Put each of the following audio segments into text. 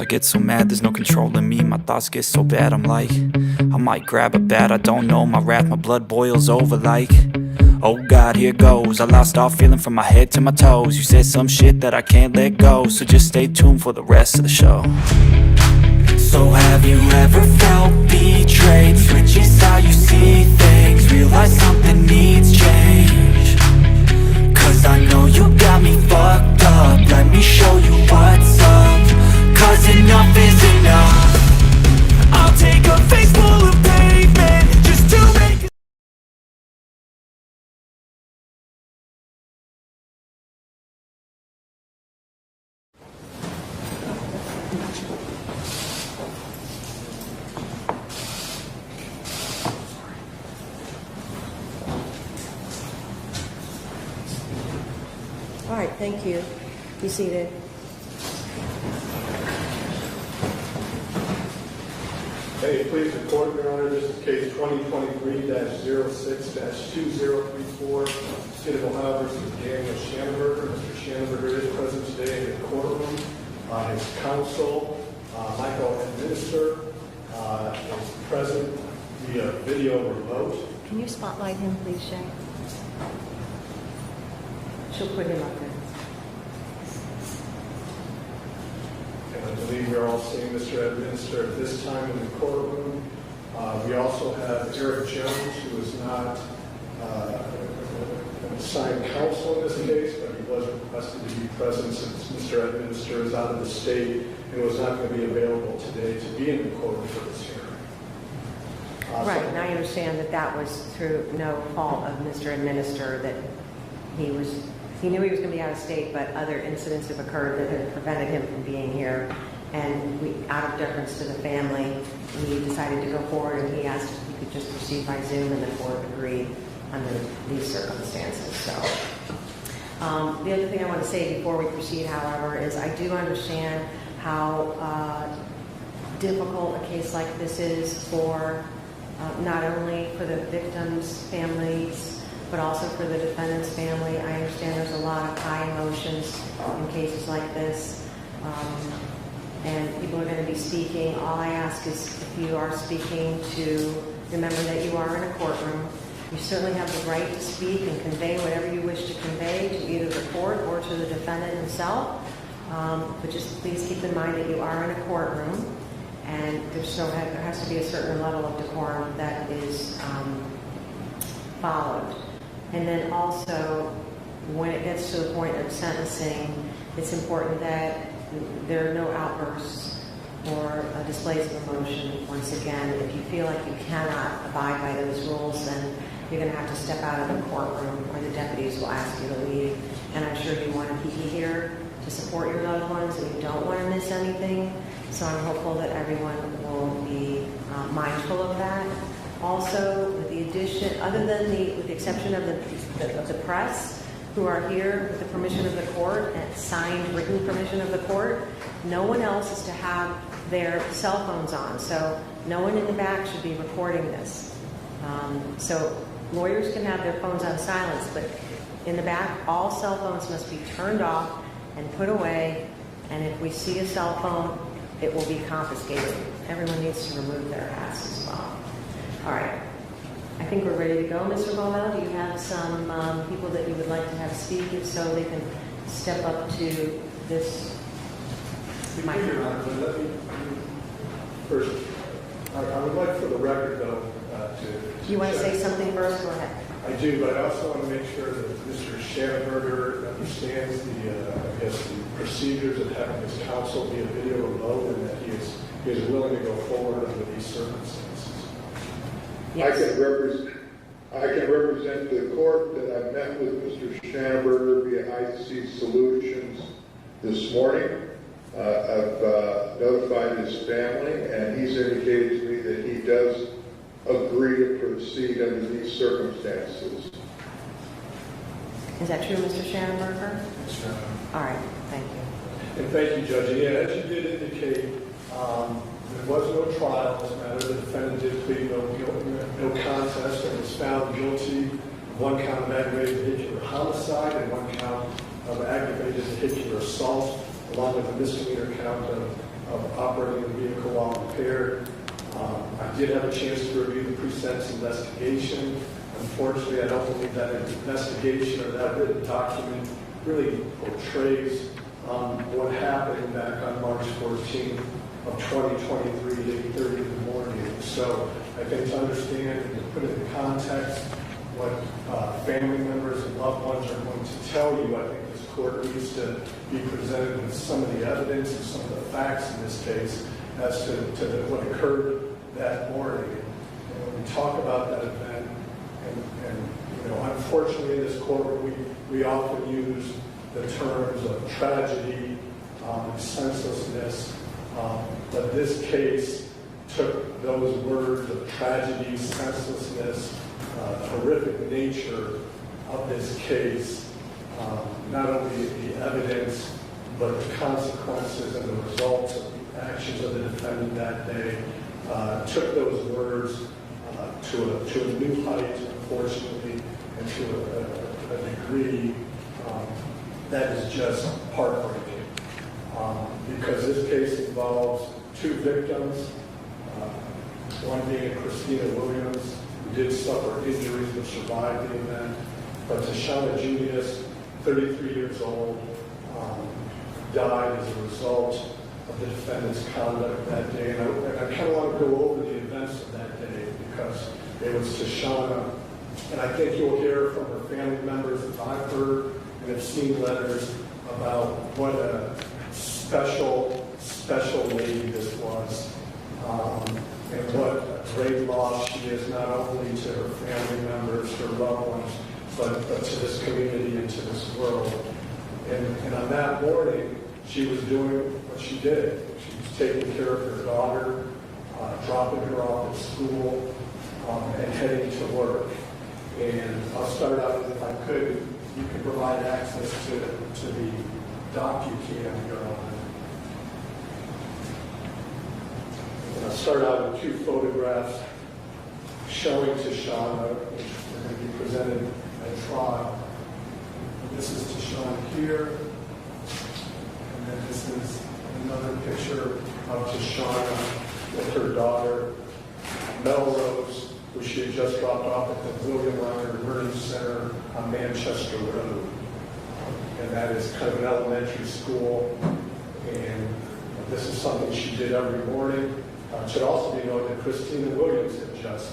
get so mad, there's no controlling me. My thoughts get so bad, I'm like, I might grab a bat, I don't know. My wrath, my blood boils over like, oh God, here goes. I lost all feeling from my head to my toes. You said some shit that I can't let go, so just stay tuned for the rest of the show. So have you ever felt betrayed? Switches how you see things, realize something needs change. Cause I know you got me fucked up, let me show you what's up. Cause enough is enough. I'll take a face full of pavement just to make it. All right, thank you. Be seated. Hey, please report, Your Honor, this is case 2023-06-2034, State of Ohio versus Daniel Schanenberger. Mr. Schanenberger is present today in the courtroom. His counsel, Michael Administer, is present via video remote. Can you spotlight him, please, Shay? She'll put him up there. And I believe we're all seeing Mr. Administer at this time in the courtroom. We also have Eric Jones, who is not an assigned counsel in this case, but he was requested to be present since Mr. Administer is out of the state and was not going to be available today to be in the courtroom for this hearing. Right, and I understand that that was through no fault of Mr. Administer, that he knew he was going to be out of state, but other incidents have occurred that have prevented him from being here. And out of deference to the family, we decided to go forward, and he asked if we could just proceed by Zoom, and the court agreed under these circumstances. So, the other thing I want to say before we proceed, however, is I do understand how difficult a case like this is for not only for the victims' families, but also for the defendant's family. I understand there's a lot of high emotions in cases like this, and people are going to be speaking. All I ask is, if you are speaking, to remember that you are in a courtroom. You certainly have the right to speak and convey whatever you wish to convey to either the court or to the defendant himself, but just please keep in mind that you are in a courtroom, and there has to be a certain level of decorum that is followed. And then also, when it gets to the point of sentencing, it's important that there are no outbursts or displays of emotion. Once again, if you feel like you cannot abide by those rules, then you're going to have to step out of the courtroom, or the deputies will ask you to leave. And I'm sure you want to be here to support your loved ones, and you don't want to miss anything. So I'm hopeful that everyone will be mindful of that. Also, with the addition, with the exception of the press, who are here with the permission of the court and signed written permission of the court, no one else is to have their cell phones on. So no one in the back should be recording this. So lawyers can have their phones on silence, but in the back, all cell phones must be turned off and put away. And if we see a cell phone, it will be confiscated. Everyone needs to remove their hats as well. All right, I think we're ready to go. Mr. Gavel, do you have some people that you would like to have speak? If so, they can step up to this microphone. Your Honor, let me first, I would like for the record, though, to... Do you want to say something first? Go ahead. I do, but I also want to make sure that Mr. Schanenberger understands the procedures of having his counsel via video remote, and that he is willing to go forward under these circumstances. Yes. I can represent the court that I met with Mr. Schanenberger via IC Solutions this morning. I've notified his family, and he's indicated to me that he does agree to proceed under these circumstances. Is that true, Mr. Schanenberger? Yes, Your Honor. All right, thank you. And thank you, Judge. Yeah, as you did indicate, there was no trial in this matter. The defendant did plead no contest and was found guilty of one count of aggravated vehicular homicide and one count of aggravated vehicular assault, along with a misdemeanor count of of operating the vehicle while impaired. I did have a chance to review the pre-sentence investigation. Unfortunately, I don't believe that investigation or that written document really portrays what happened back on March 14th of 2023 at 8:30 in the morning. So I think to understand and to put it in context what family members and loved ones are going to tell you, I think this court needs to be presented with some of the evidence and some of the facts in this case as to what occurred that morning. And when we talk about that event, and unfortunately in this court we often use the terms of tragedy and senselessness, but this case took those words of tragedy, senselessness, horrific nature of this case, not only the evidence, but the consequences and the results of the actions of the defendant that day, took those words to a new height, unfortunately, and to a degree that is just heartbreaking. Because this case involves two victims, one being Christina Williams, who did suffer injuries but survived the event, but Tashana Junius, 33 years old, died as a result of the defendant's conduct that day. And I kind of want to go over the events of that day because it was Tashana, and I think you'll hear from her family members that I've heard and have seen letters about what a special, special lady this was, and what a great loss she is not only to her family members, her loved ones, but to this community and to this world. And on that morning, she was doing what she did. She was taking care of her daughter, dropping her off at school, and heading to work. And I'll start out, if I could, you could provide access to the docu-cam here on. And I'll start out with two photographs showing Tashana, which are going to be presented at trial. And this is Tashana here. And then this is another picture of Tashana with her daughter, Melrose, who she had just dropped off at the William Ryder Learning Center on Manchester Road. And that is kind of an elementary school. And this is something she did every morning. It should also be noted that Christina Williams had just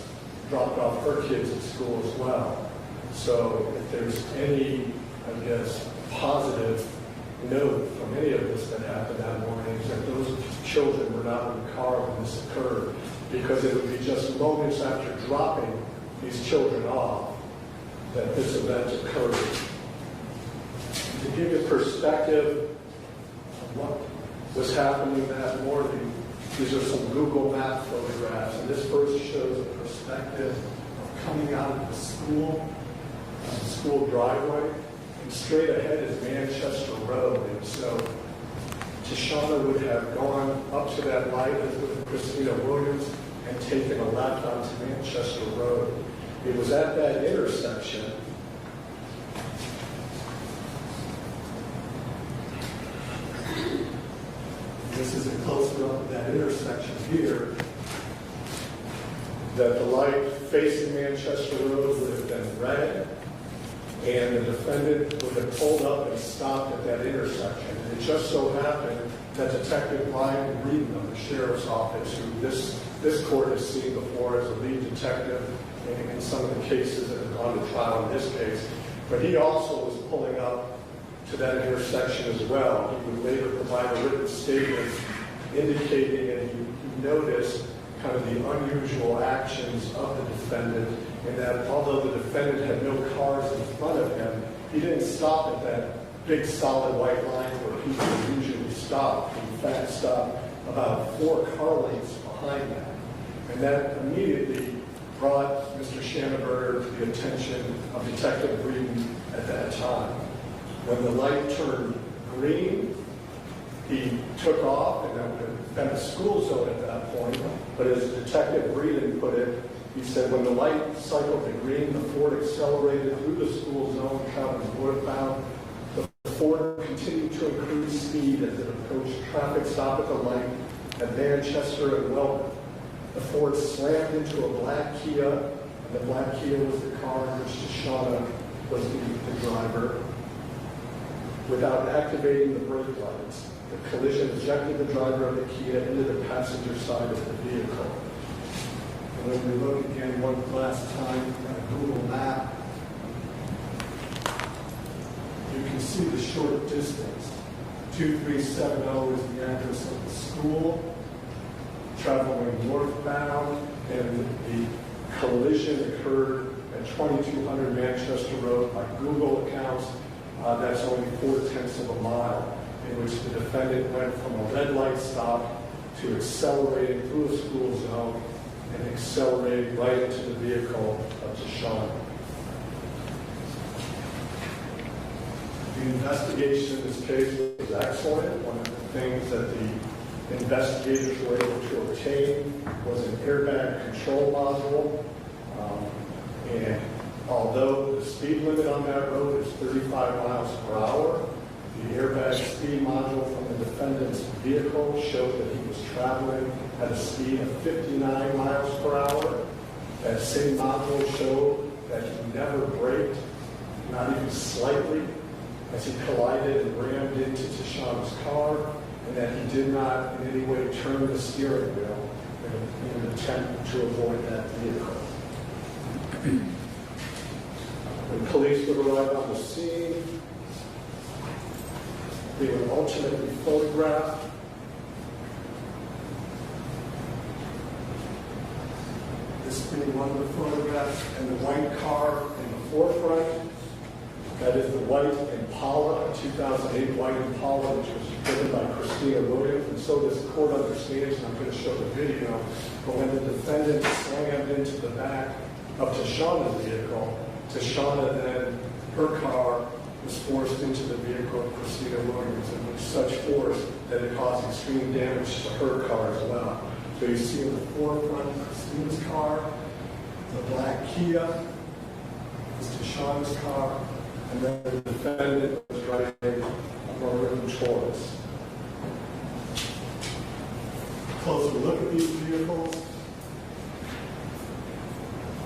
dropped off her kids at school as well. So if there's any, I guess, positive note from any of this that happened that morning, is that those children were not in the car when this occurred, because it would be just moments after dropping these children off that this event occurred. To give you perspective of what was happening that morning, these are some Google Map photographs, and this first shows a perspective of coming out of the school driveway, and straight ahead is Manchester Road. And so Tashana would have gone up to that light as with Christina Williams and taken a left onto Manchester Road. It was at that intersection this is a closer up of that intersection here, that the light facing Manchester Road would have been red, and the defendant would have pulled up and stopped at that intersection. And it just so happened that Detective Brian Reedon of the Sheriff's Office, who this court has seen before as a lead detective in some of the cases that have gone to trial in this case, but he also was pulling up to that intersection as well. He would later provide a written statement indicating that he noticed kind of the unusual actions of the defendant, and that although the defendant had no cars in front of him, he didn't stop at that big solid white line where people usually stop. In fact, stopped about 4 car lengths behind that. And that immediately brought Mr. Schanneberger to the attention of Detective Reedon at that time. When the light turned green, he took off, and that would have been a school zone at that point. But as Detective Reedon put it, he said when the light cycled to green, the Ford accelerated through the school zone, traveling northbound. The Ford continued to increase speed as it approached a traffic stop at the light at Manchester and Welton. The Ford slammed into a black Kia, and the black Kia was the car in which Shoshana was the driver. Without activating the brake lights, the collision ejected the driver of the Kia into the passenger side of the vehicle. And when we look again one last time at Google Map, you can see the short distance. 2370 is the address of the school, traveling northbound, and the collision occurred at 2200 Manchester Road. By Google accounts, that's only 4/10 of a mile, in which the defendant went from a red light stop to accelerating through a school zone and accelerating right into the vehicle of Shoshana. The investigation in this case was excellent. One of the things that the investigators were able to obtain was an airbag control module. And although the speed limit on that road is 35 miles per hour, the airbag speed module from the defendant's vehicle showed that he was traveling at a speed of 59 miles per hour. That same module showed that he never braked, not even slightly, as he collided and rammed into Shoshana's car, and that he did not in any way turn the steering wheel in an attempt to avoid that vehicle. When police would arrive on the scene, they would ultimately photograph this being one of the photographs, and the white car in the forefront. That is the white Impala, a 2008 white Impala, which was driven by Christina Williams. And so this court understands, and I'm going to show the video, but when the defendant slammed into the back of Shoshana's vehicle, Shoshana then, her car was forced into the vehicle of Christina Williams, and with such force that it caused extreme damage to her car as well. So you see in the forefront Christina's car, the black Kia is Shoshana's car, and then the defendant was driving a maroon Taurus. Closer look at these vehicles.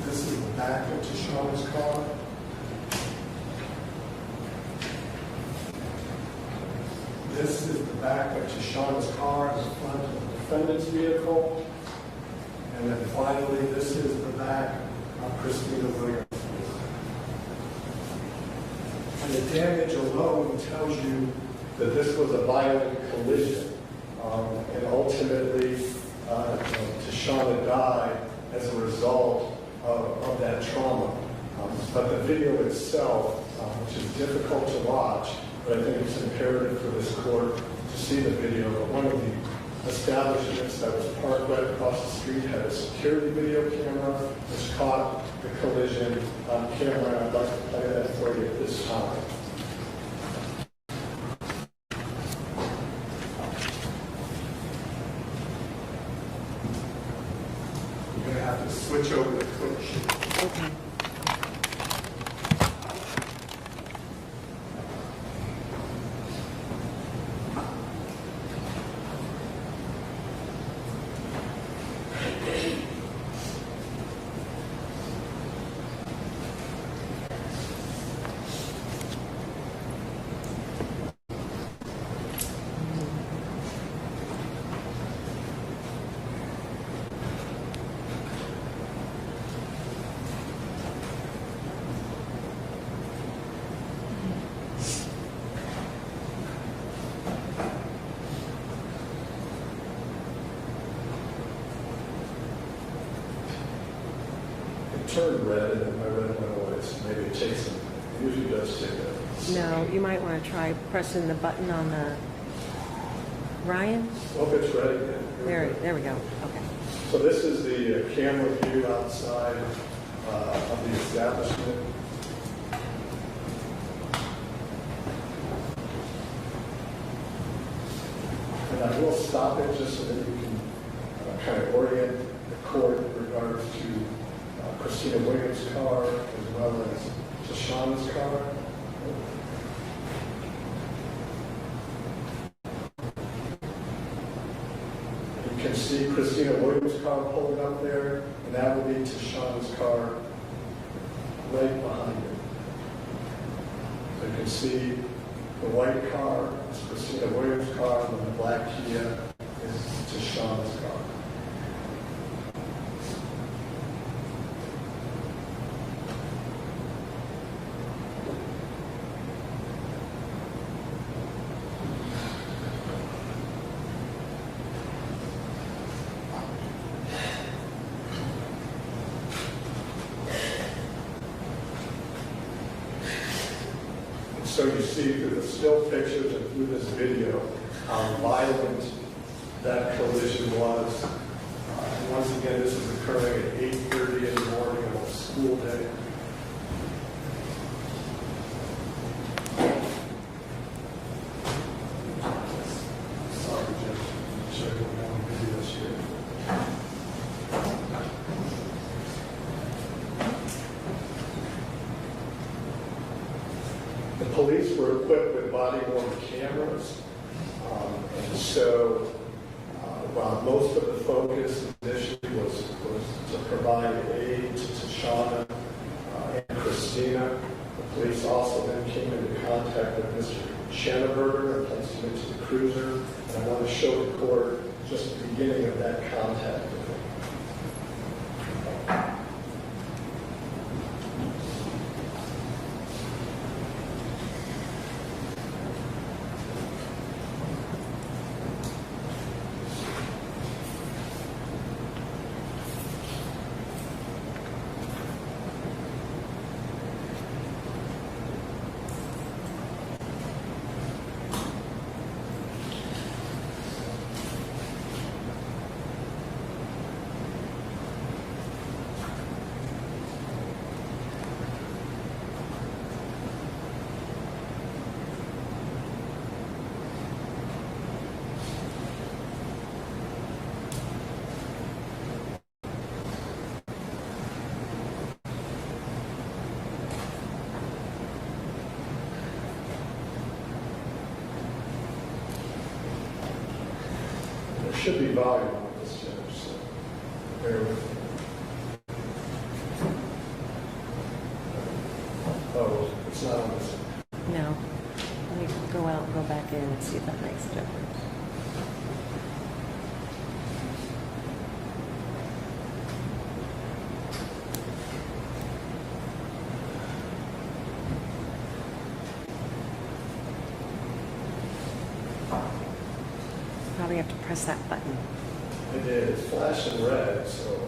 This is the back of Shoshana's car. This is the back of Shoshana's car in front of the defendant's vehicle. And then finally, this is the back of Christina Williams. And the damage alone tells you that this was a violent collision. And ultimately, Shoshana died as a result of that trauma. But the video itself, which is difficult to watch, but I think it's imperative for this court to see the video. But one of the establishments that was parked right across the street had a security video camera which caught the collision on camera. I'd like to play that for you at this time. You're going to have to switch over the quick sheet. Okay. Turned red, and then my red went away, so maybe it takes some, it usually does take a... No, you might want to try pressing the button on the, Ryan? Oh, it's red again. There we go. Okay. So this is the camera view outside of the establishment. And I will stop it just so that you can kind of orient the court in regards to Christina Williams' car as well as Shoshana's car. see Christina Williams' car pulling up there, and that will be Tashana's car right behind it. So you can see the white car is Christina Williams' car, and the black Kia is Tashana's car. So you see through the still pictures and through this video how violent that collision was. And once again, this is occurring at 8:30 in the morning on a school day. Sorry, Jim. Show you what on video this year. The police were equipped with body-worn cameras, and so while most of the focus initially was to provide aid to Tashana and Christina, the police also then came into contact with Mr. Schanneberger and placed him into the cruiser. And I want to show the court just the beginning of that contact with him. There should be volume on this, Judge, so bear with me. Oh, it's not on this. No. Let me go out and go back in and see if that makes a difference. Probably have to press that button. It did. It's flashing red, so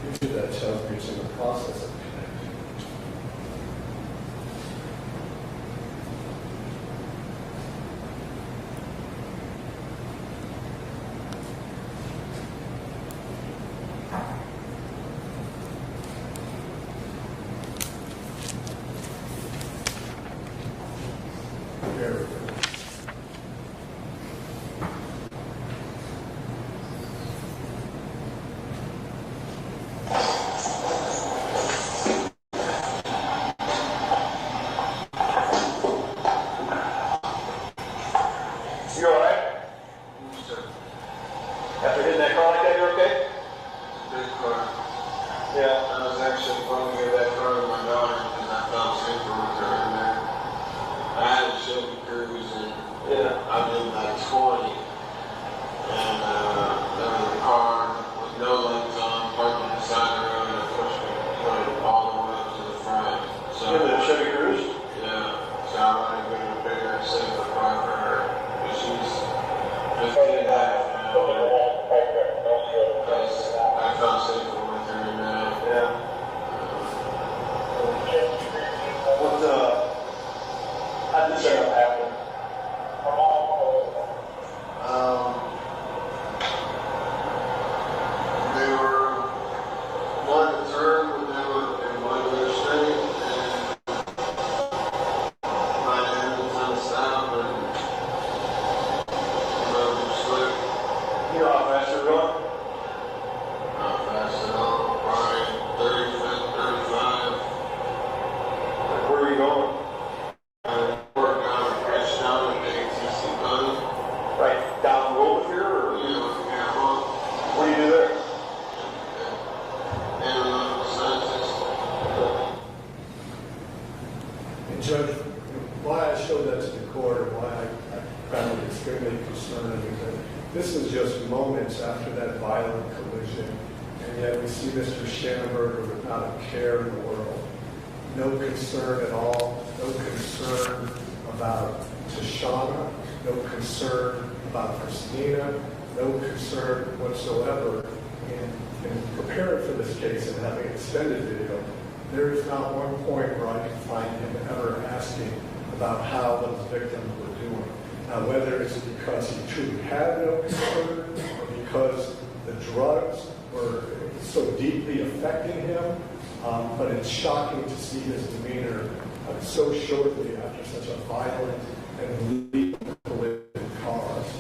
usually that tells me it's in the process of connecting. Bear with me. Judge, why I showed that to the court and why I found it extremely concerning is that this is just moments after that violent collision, and yet we see Mr. Schanenberger with not a care in the world. No concern at all, no concern about Tashana, no concern about Christina, no concern whatsoever in preparing for this case and having extended video. There is not one point where I can find him ever asking about how those victims were doing. Now, whether it's because he truly had no concern or because the drugs were so deeply affecting him, but it's shocking to see his demeanor so shortly after such a violent and lethal collision cause.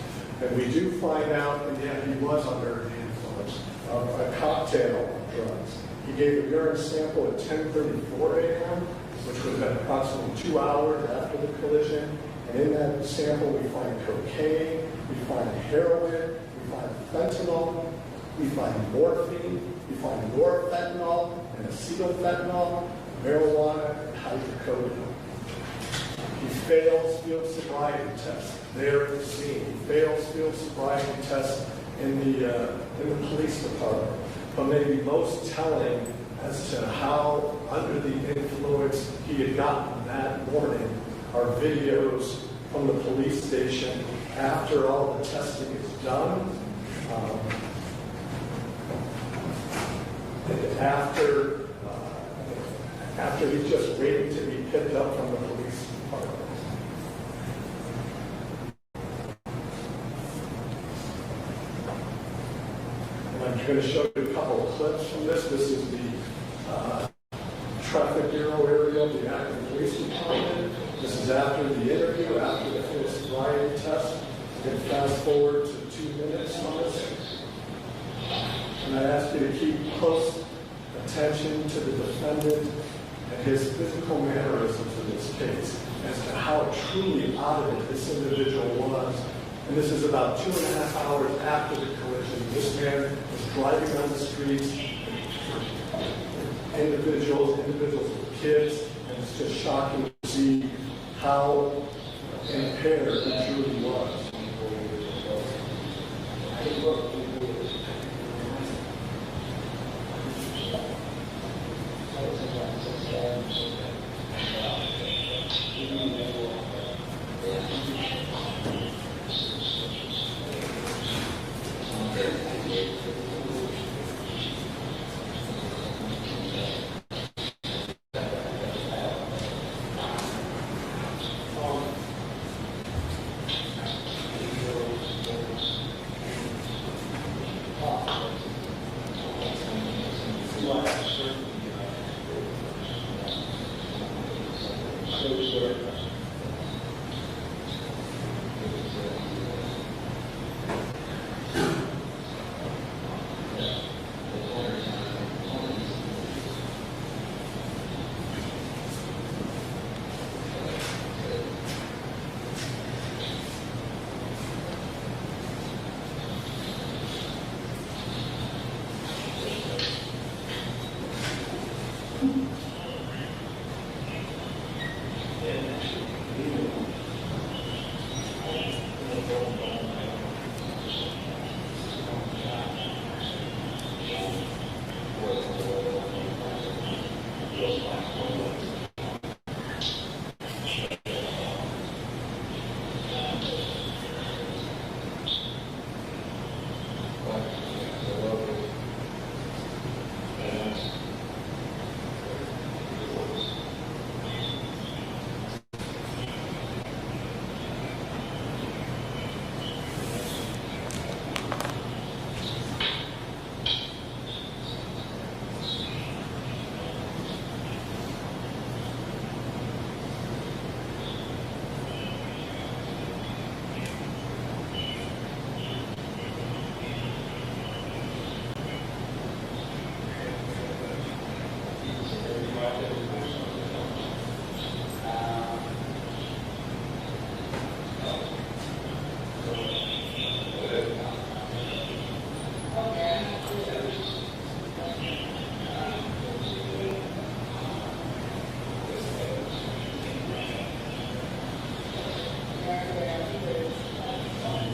And we do find out that, yeah, he was under the influence of a cocktail of drugs. He gave a urine sample at 10:34 a.m., which would have been approximately 2 hours after the collision. And in that sample, we find cocaine, we find heroin, we find fentanyl, we find morphine, we find norfentanyl and acetylfentanyl, marijuana, and hydrocodone. He fails field sobriety tests there at the scene. He fails field sobriety tests in the police department. But maybe most telling as to how under the influence he had gotten that morning are videos from the police station after all the testing is done, and after he's just waiting to be picked up from the police department. I'm going to show you a couple of clips from this. This is the traffic bureau area of the Akron Police Department. This is after the interview, after the field sobriety test. We're going to fast forward to 2 minutes on this. And I ask you to keep close attention to the defendant and his physical mannerisms in this case as to how truly out of it this individual was. And this is about 2.5 hours after the collision. This man was driving on the streets, individuals with kids, and it's just shocking to see how impaired he truly was.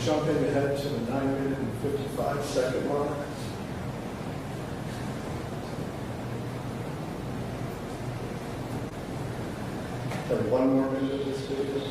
jumping ahead to the 9-minute and 55-second mark. Have 1 more minute of this video.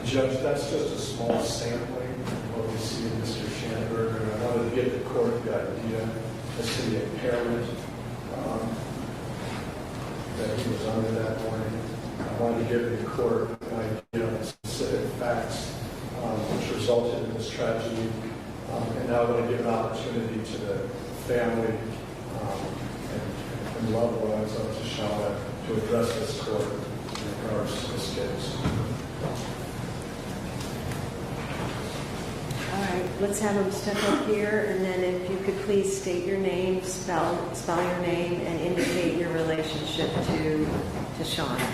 Judge, that's just a small sampling of what we see in Mr. Schanberger, and I wanted to give the court the idea as to the impairment that he was under that morning. I wanted to give the court an idea of the specific facts which resulted in this tragedy, and now I want to give an opportunity to the family and loved ones of Tashana to address this court in regards to this case. All right, let's have him step up here, and then if you could please state your name, spell your name, and indicate your relationship to Shauna.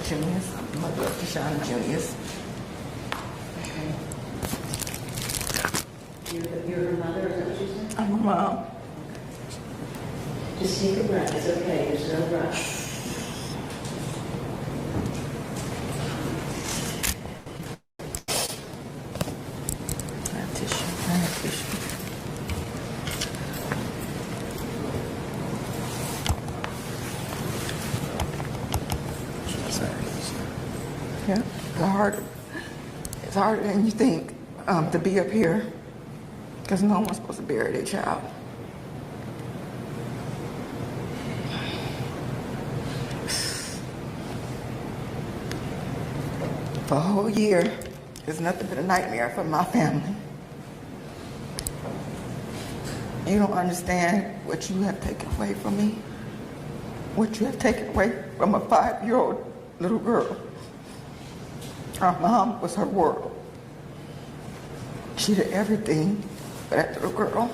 Juniors, mother of Deshaun Juniors. You're her mother, is that what you said? I'm a mom. Just take a breath. It's okay. There's no rush. I have tissue. I have tissue. Yeah, it's harder than you think to be up here because no one's supposed to bury their child. For a whole year, it's nothing but a nightmare for my family. You don't understand what you have taken away from me, what you have taken away from a 5-year-old little girl. Our mom was her world. She did everything for that little girl.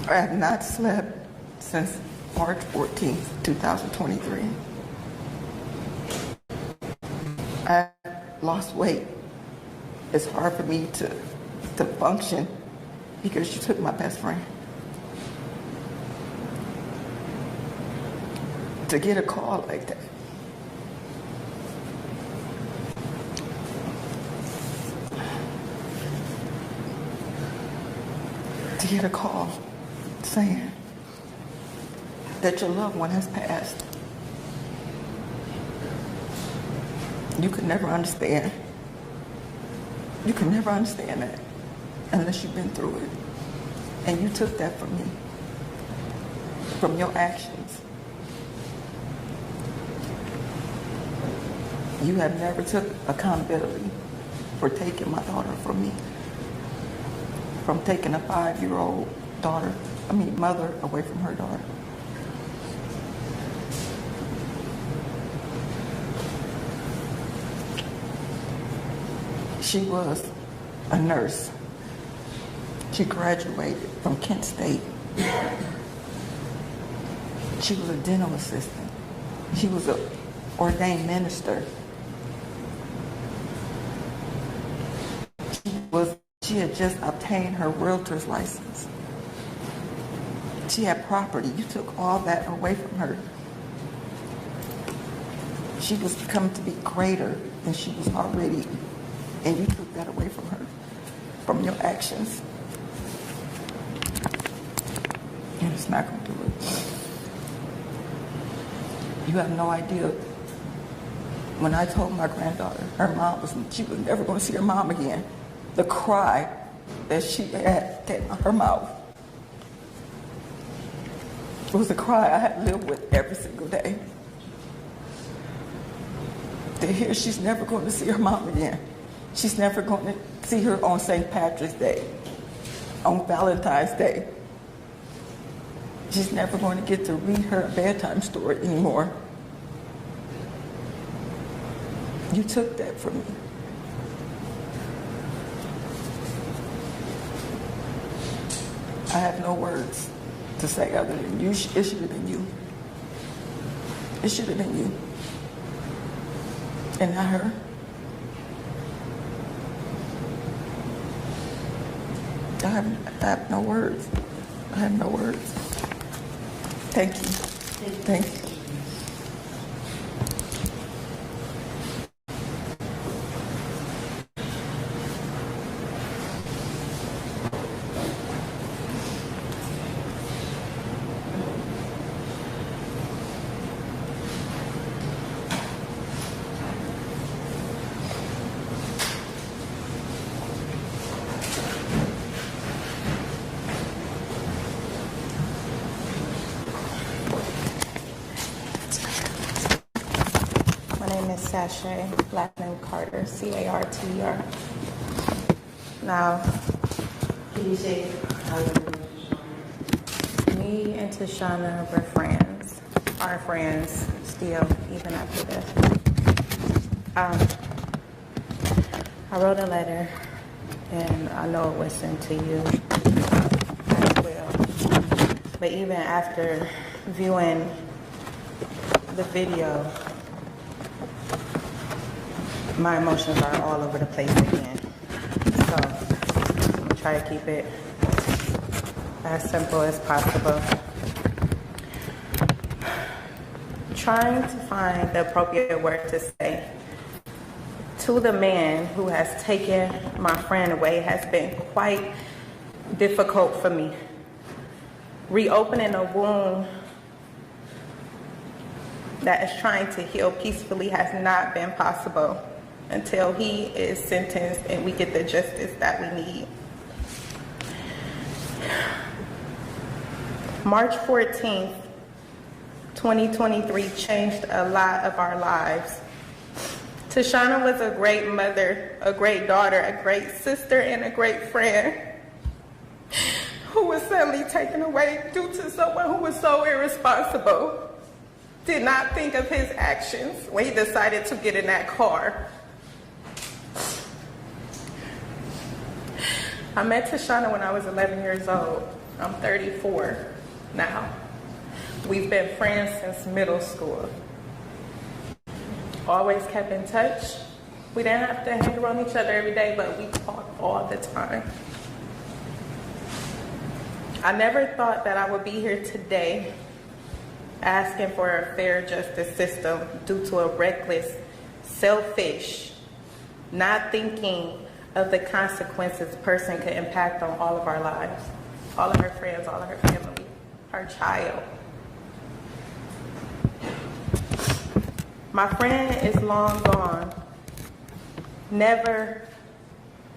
I have not slept since March 14th, 2023. I lost weight. It's hard for me to function because she took my best friend. To get a call like that. To get a call saying that your loved one has passed. You could never understand. You could never understand that unless you've been through it. And you took that from me, from your actions. You have never took accountability for taking my daughter from me, from taking a 5-year-old mother away from her daughter. She was a nurse. She graduated from Kent State. She was a dental assistant. She was an ordained minister. She had just obtained her realtor's license. She had property. You took all that away from her. She was coming to be greater than she was already, and you took that away from her, from your actions. And it's not going to do it. You have no idea. When I told my granddaughter she was never going to see her mom again, the cry that she had came out her mouth. It was a cry I had to live with every single day. To hear she's never going to see her mom again. She's never going to see her on St. Patrick's Day, on Valentine's Day. She's never going to get to read her a bedtime story anymore. You took that from me. I have no words to say other than you. It should have been you. It should have been you. And not her. I have no words. I have no words. Thank you. Thank you. Sashay, last name Carter, C-A-R-T-E-R. Now, Can you say how you know Tashana? me and Tashana were friends. Are friends still, even after this. I wrote a letter, and I know it was sent to you as well. But even after viewing the video, my emotions are all over the place again. So I'm gonna try to keep it as simple as possible. Trying to find the appropriate word to say to the man who has taken my friend away has been quite difficult for me. Reopening a wound that is trying to heal peacefully has not been possible until he is sentenced and we get the justice that we need. March 14th, 2023 changed a lot of our lives. Tashana was a great mother, a great daughter, a great sister, and a great friend who was suddenly taken away due to someone who was so irresponsible. Did not think of his actions when he decided to get in that car. I met Tashana when I was 11 years old. I'm 34 now. We've been friends since middle school. Always kept in touch. We didn't have to hang around each other every day, but we talked all the time. I never thought that I would be here today asking for a fair justice system due to a reckless, selfish, not thinking of the consequences a person could impact on all of our lives, all of her friends, all of her family, her child. My friend is long gone, never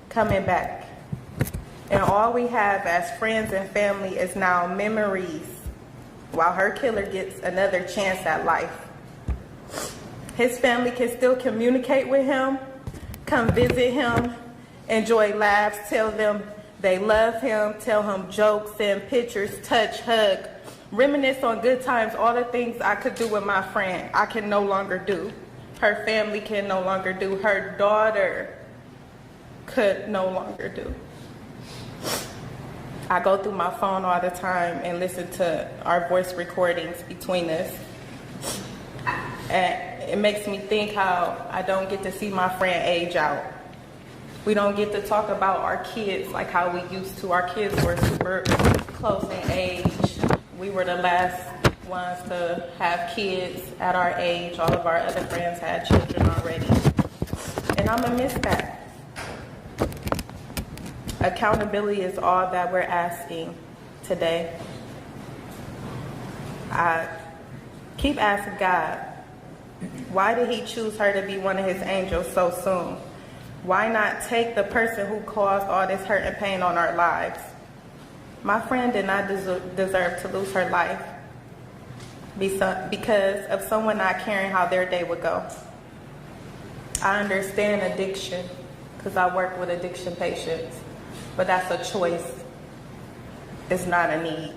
coming back. And all we have as friends and family is now memories while her killer gets another chance at life. His family can still communicate with him, come visit him, enjoy laughs, tell them they love him, tell him jokes, send pictures, touch, hug, reminisce on good times. All the things I could do with my friend, I can no longer do. Her family can no longer do. Her daughter could no longer do. I go through my phone all the time and listen to our voice recordings between us. And it makes me think how I don't get to see my friend age out. We don't get to talk about our kids like how we used to. Our kids were super close in age. We were the last ones to have kids at our age. All of our other friends had children already. And I'm gonna miss that. Accountability is all that we're asking today. I keep asking God, why did he choose her to be one of his angels so soon? Why not take the person who caused all this hurt and pain on our lives? My friend did not deserve to lose her life because of someone not caring how their day would go. I understand addiction because I work with addiction patients, but that's a choice. It's not a need.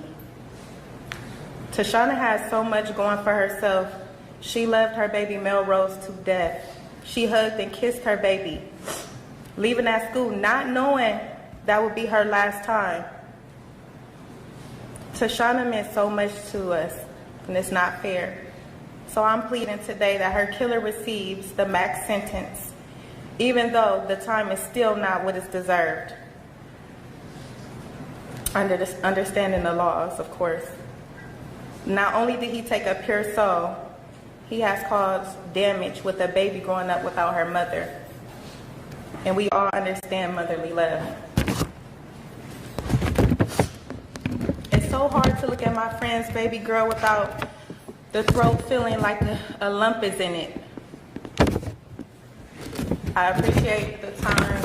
Tashana has so much going for herself. She loved her baby Melrose to death. She hugged and kissed her baby, leaving that school not knowing that would be her last time. Tashana meant so much to us, and it's not fair. So I'm pleading today that her killer receives the max sentence, even though the time is still not what is deserved. Understanding the laws, of course. Not only did he take a pure soul, he has caused damage with a baby growing up without her mother. And we all understand motherly love. It's so hard to look at my friend's baby girl without the throat feeling like a lump is in it. I appreciate the time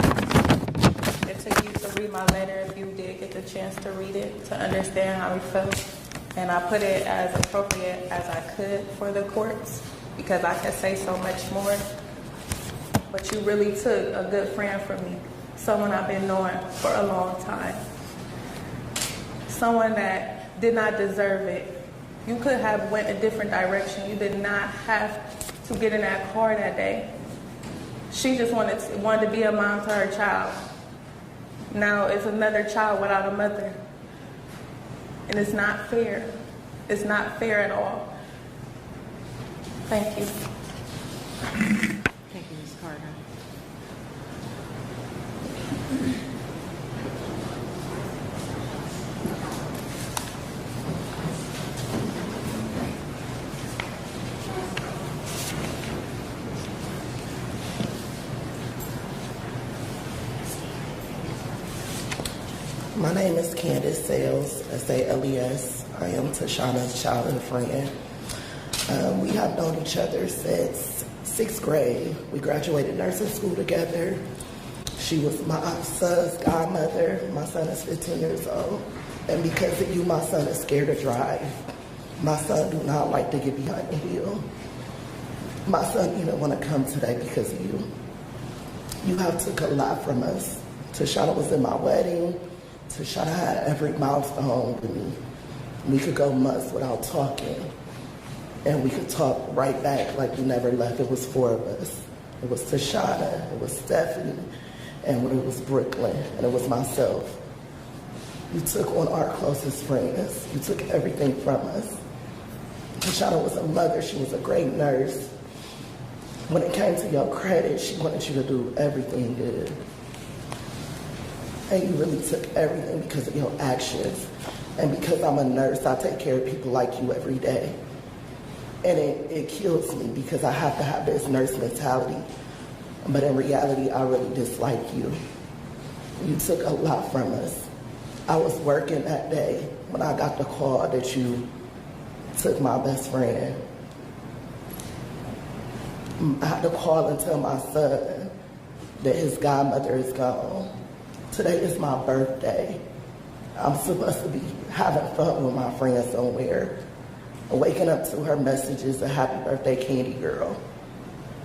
it took you to read my letter, if you did get the chance to read it, to understand how we felt. And I put it as appropriate as I could for the courts because I could say so much more. But you really took a good friend from me, someone I've been knowing for a long time, someone that did not deserve it. You could have went a different direction. You did not have to get in that car that day. She just wanted to be a mom to her child. Now it's another child without a mother. And it's not fair. It's not fair at all. Thank you. Thank you, Ms. Carter. My name is Candace Sales, S-A-L-E-S. I am Tashana's childhood friend. We have known each other since 6th grade. We graduated nursing school together. She was my son's godmother. My son is 15 years old. And because of you, my son is scared to drive. My son do not like to get behind the wheel. My son didn't want to come today because of you. You have took a lot from us. Tashana was in my wedding. Tashana had every milestone with me. We could go months without talking, and we could talk right back like we never left. It was 4 of us. It was Tashana, it was Stephanie, and it was Brooklyn, and it was myself. You took on our closest friends. You took everything from us. Tashana was a mother. She was a great nurse. When it came to your credit, she wanted you to do everything good. And you really took everything because of your actions. And because I'm a nurse, I take care of people like you every day. And it kills me because I have to have this nurse mentality. But in reality, I really dislike you. You took a lot from us. I was working that day when I got the call that you took my best friend. I had to call and tell my son that his godmother is gone. Today is my birthday. I'm supposed to be having fun with my friend somewhere, waking up to her messages, a happy birthday, Candy Girl.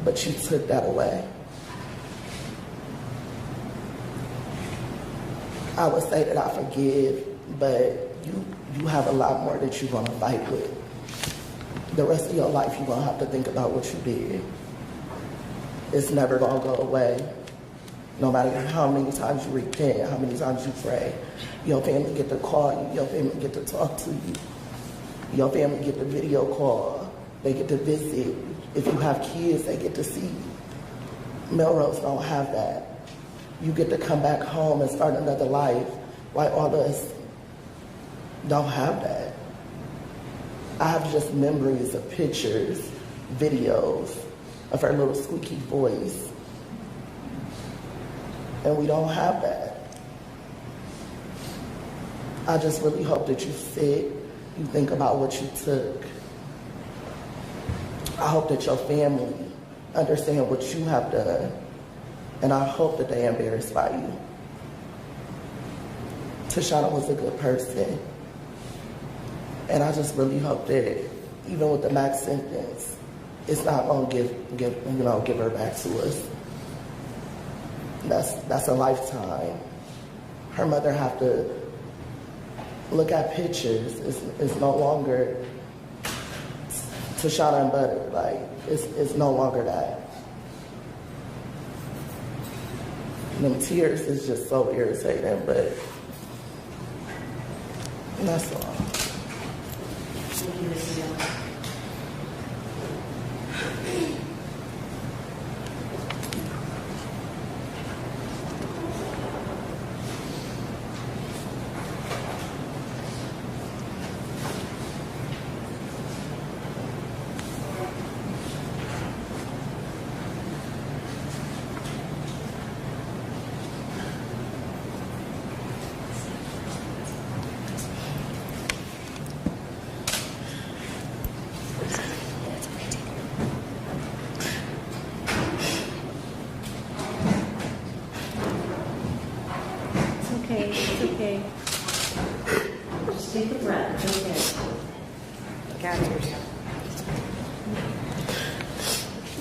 But you took that away. I would say that I forgive, but you have a lot more that you're gonna fight with. The rest of your life, you're gonna have to think about what you did. It's never gonna go away. No matter how many times you repent, how many times you pray, your family get to call you, your family get to talk to you, your family get the video call, they get to visit. If you have kids, they get to see you. Melrose don't have that. You get to come back home and start another life, while all of us don't have that. I have just memories of pictures, videos of her little squeaky voice. And we don't have that. I just really hope that you sit, you think about what you took. I hope that your family understand what you have done. And I hope that they're embarrassed by you. Tashana was a good person. And I just really hope that even with the max sentence, it's not gonna give her back to us. That's a lifetime. Her mother have to look at pictures. It's no longer Tashana and butter. Like it's no longer that. And them tears is just so irritating, but that's all. Thank you, Ms. Young. It's okay. Just take a breath. It's okay. Gather yourself.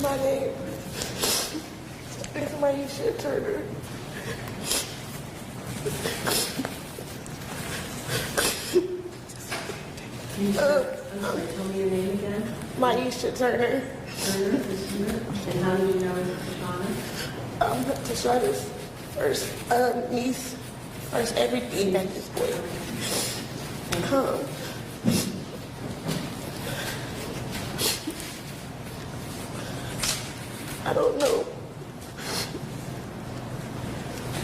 My name is Maisha Turner. Tell me your name again. Maisha Turner. Turner. And how do you know Tashana? I'm Tashana's first niece, first everything at this point. I don't know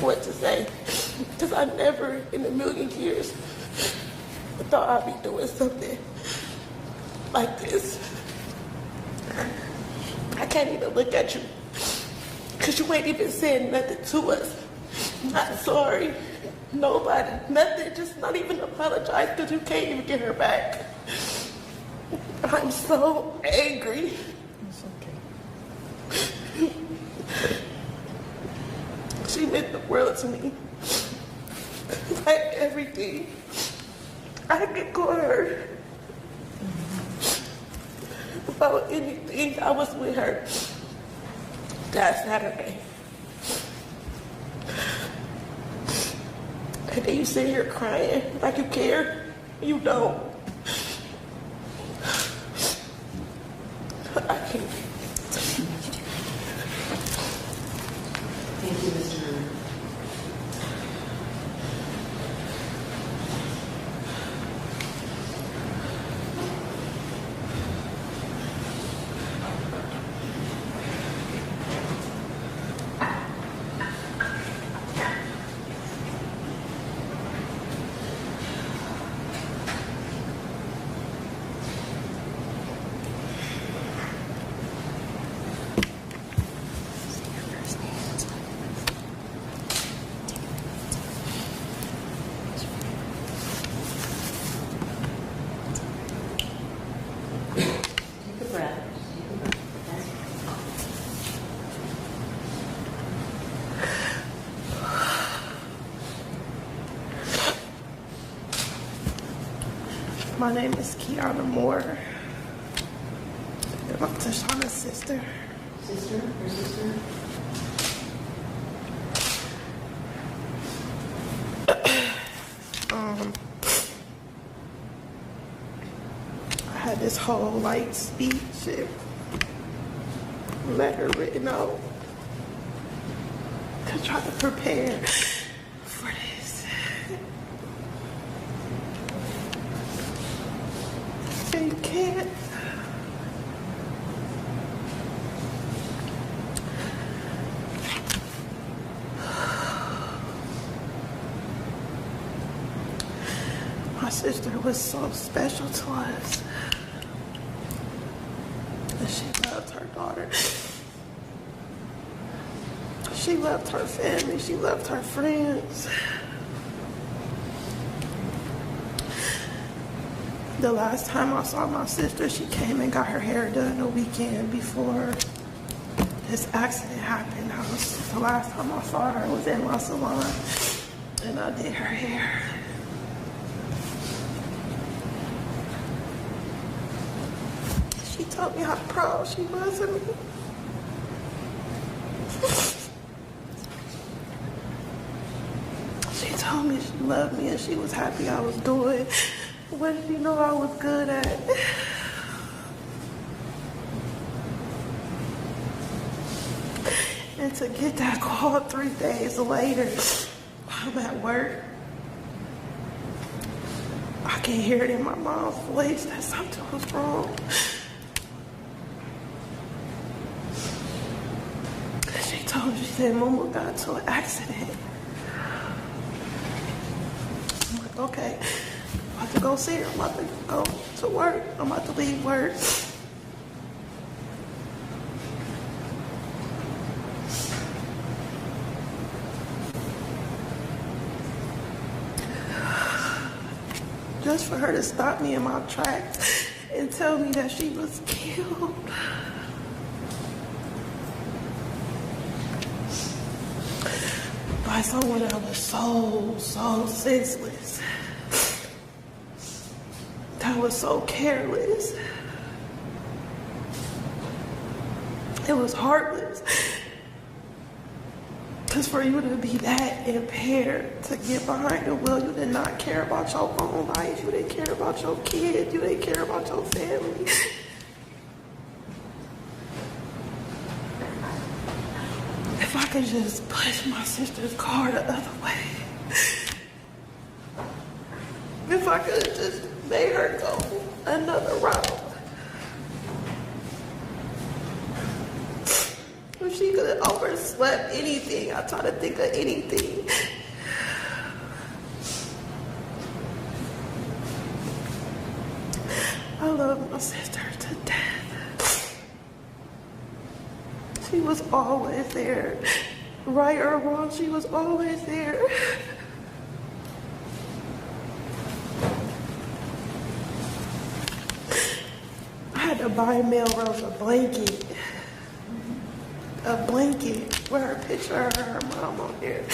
what to say, because I never in a million years thought I'd be doing something like this. I can't even look at you, because you ain't even saying nothing to us. Not sorry, nobody, nothing, just not even apologize, because you can't even get her back. I'm so angry. It's okay. She meant the world to me. Like everything. I could call her about anything. I was with her that Saturday. And then you sit here crying like you care. You don't. I can't. Thank you, Mr. Turner. Take a breath. Take a breath. My name is Kiana Moore. And I'm Tashana's sister. Sister? Her sister? I had this whole like speech and letter written out to try to prepare for this. And you can't. My sister was so special to us. her daughter. She loved her family. She loved her friends. The last time I saw my sister, she came and got her hair done the weekend before this accident happened. The last time I saw her was in my salon, and I did her hair. She told me how proud she was of me. She told me she loved me and she was happy I was doing what she know I was good at. And to get that call 3 days later, I'm at work. I can hear it in my mom's voice that something was wrong. She told me, she said, Mama got into an accident. I'm like, okay, I'm about to go see her. I'm about to go to work. I'm about to leave work. Just for her to stop me in my tracks and tell me that she was killed. By someone that was so senseless. That was so careless. It was heartless. Because for you to be that impaired, to get behind the wheel, you did not care about your own life. You didn't care about your kids. You didn't care about your family. If I could just push my sister's car the other way. If I could just make her go another route. If she could have overslept anything, I try to think of anything. I love my sister to death. She was always there. Right or wrong, she was always there. I had to buy Melrose a blanket with her picture of her mom on there.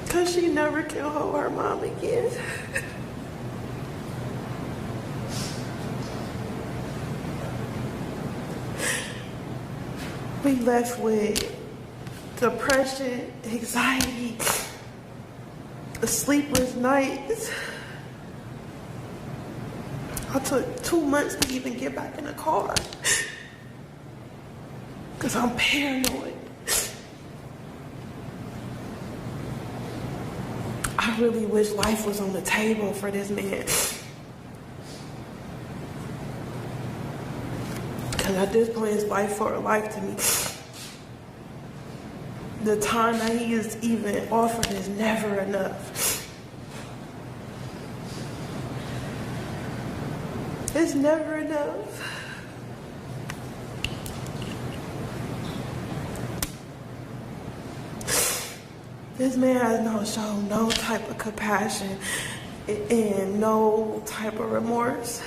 Cause she never can hold her mom again. We left with depression, anxiety, sleepless nights. I took 2 months to even get back in the car because I'm paranoid. I really wish life was on the table for this man. Because at this point, it's life for a life to me. The time that he is even offered is never enough. It's never enough. This man has shown no type of compassion and no type of remorse.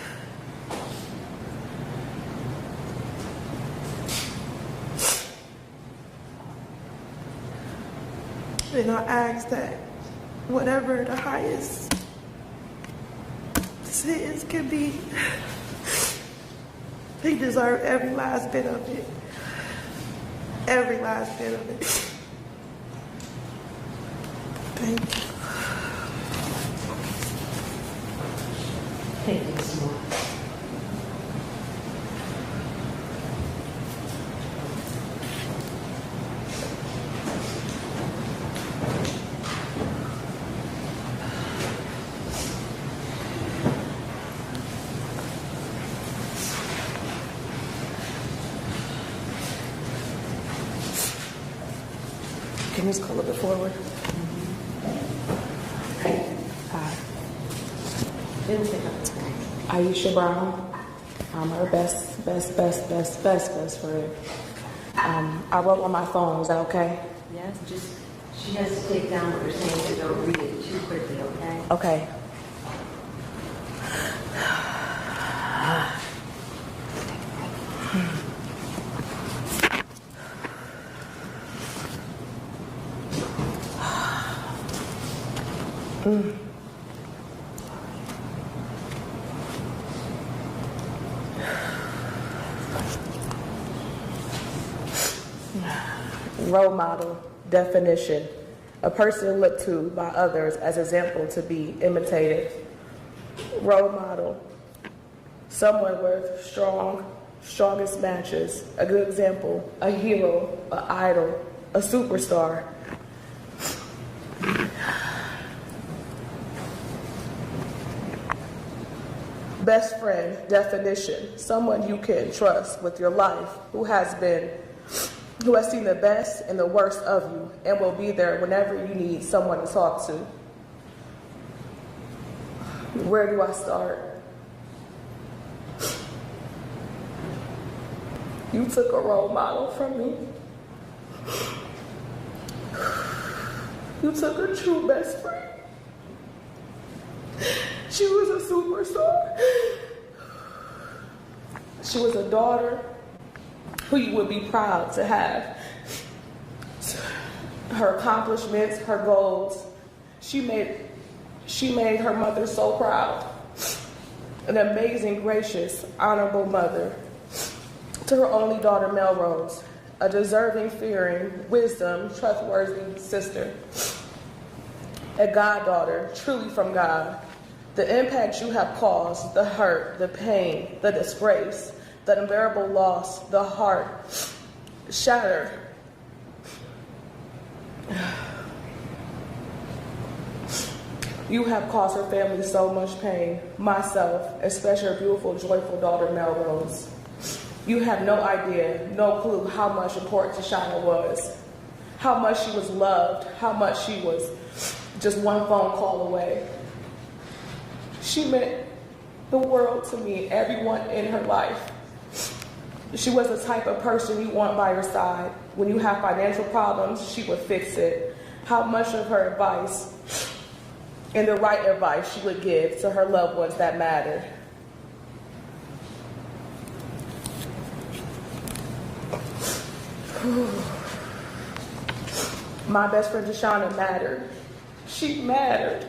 And I ask that whatever the highest sentence can be, he deserves every last bit of it. Every last bit of it. Thank you. Thank you so much. Can you just call a bit forward? Didn't think of it. Aisha Brown. I'm her best friend. I wrote on my phone. Is that okay? Yes, just, she has to take down what you're saying, so don't read it too quickly, okay? Okay. Role model, definition, a person looked to by others as example to be imitated. Role model, someone with strongest matches, a good example, a hero, an idol, a superstar. Best friend, definition, someone you can trust with your life, who has seen the best and the worst of you and will be there whenever you need someone to talk to. Where do I start? You took a role model from me. You took a true best friend. She was a superstar. She was a daughter who you would be proud to have. Her accomplishments, her goals, she made her mother so proud. An amazing, gracious, honorable mother to her only daughter, Melrose, a deserving, fearing, wisdom, trustworthy sister, a goddaughter, truly from God. The impact you have caused, the hurt, the pain, the disgrace, the unbearable loss, the heart shattered. You have caused her family so much pain, myself, especially her beautiful, joyful daughter, Melrose. You have no idea, no clue how much important Tashana was, how much she was loved, how much she was just one phone call away. She meant the world to me, everyone in her life. She was the type of person you want by your side. When you have financial problems, she would fix it. How much of her advice and the right advice she would give to her loved ones that mattered. My best friend Tashana mattered. She mattered.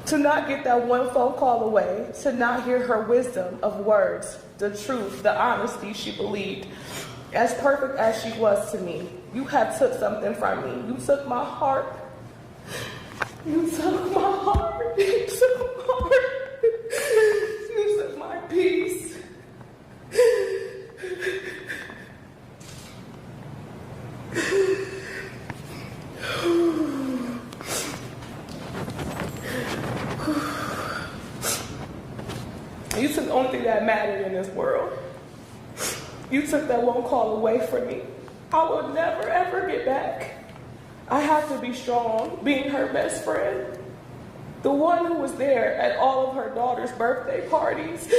To not get that one phone call away, to not hear her wisdom of words, the truth, the honesty she believed. As perfect as she was to me, you have took something from me. You took my heart. You took my heart. You took my heart. You took my peace. You took the only thing that mattered in this world. You took that one call away from me. I will never, ever get back. I have to be strong, being her best friend. The one who was there at all of her daughter's birthday parties,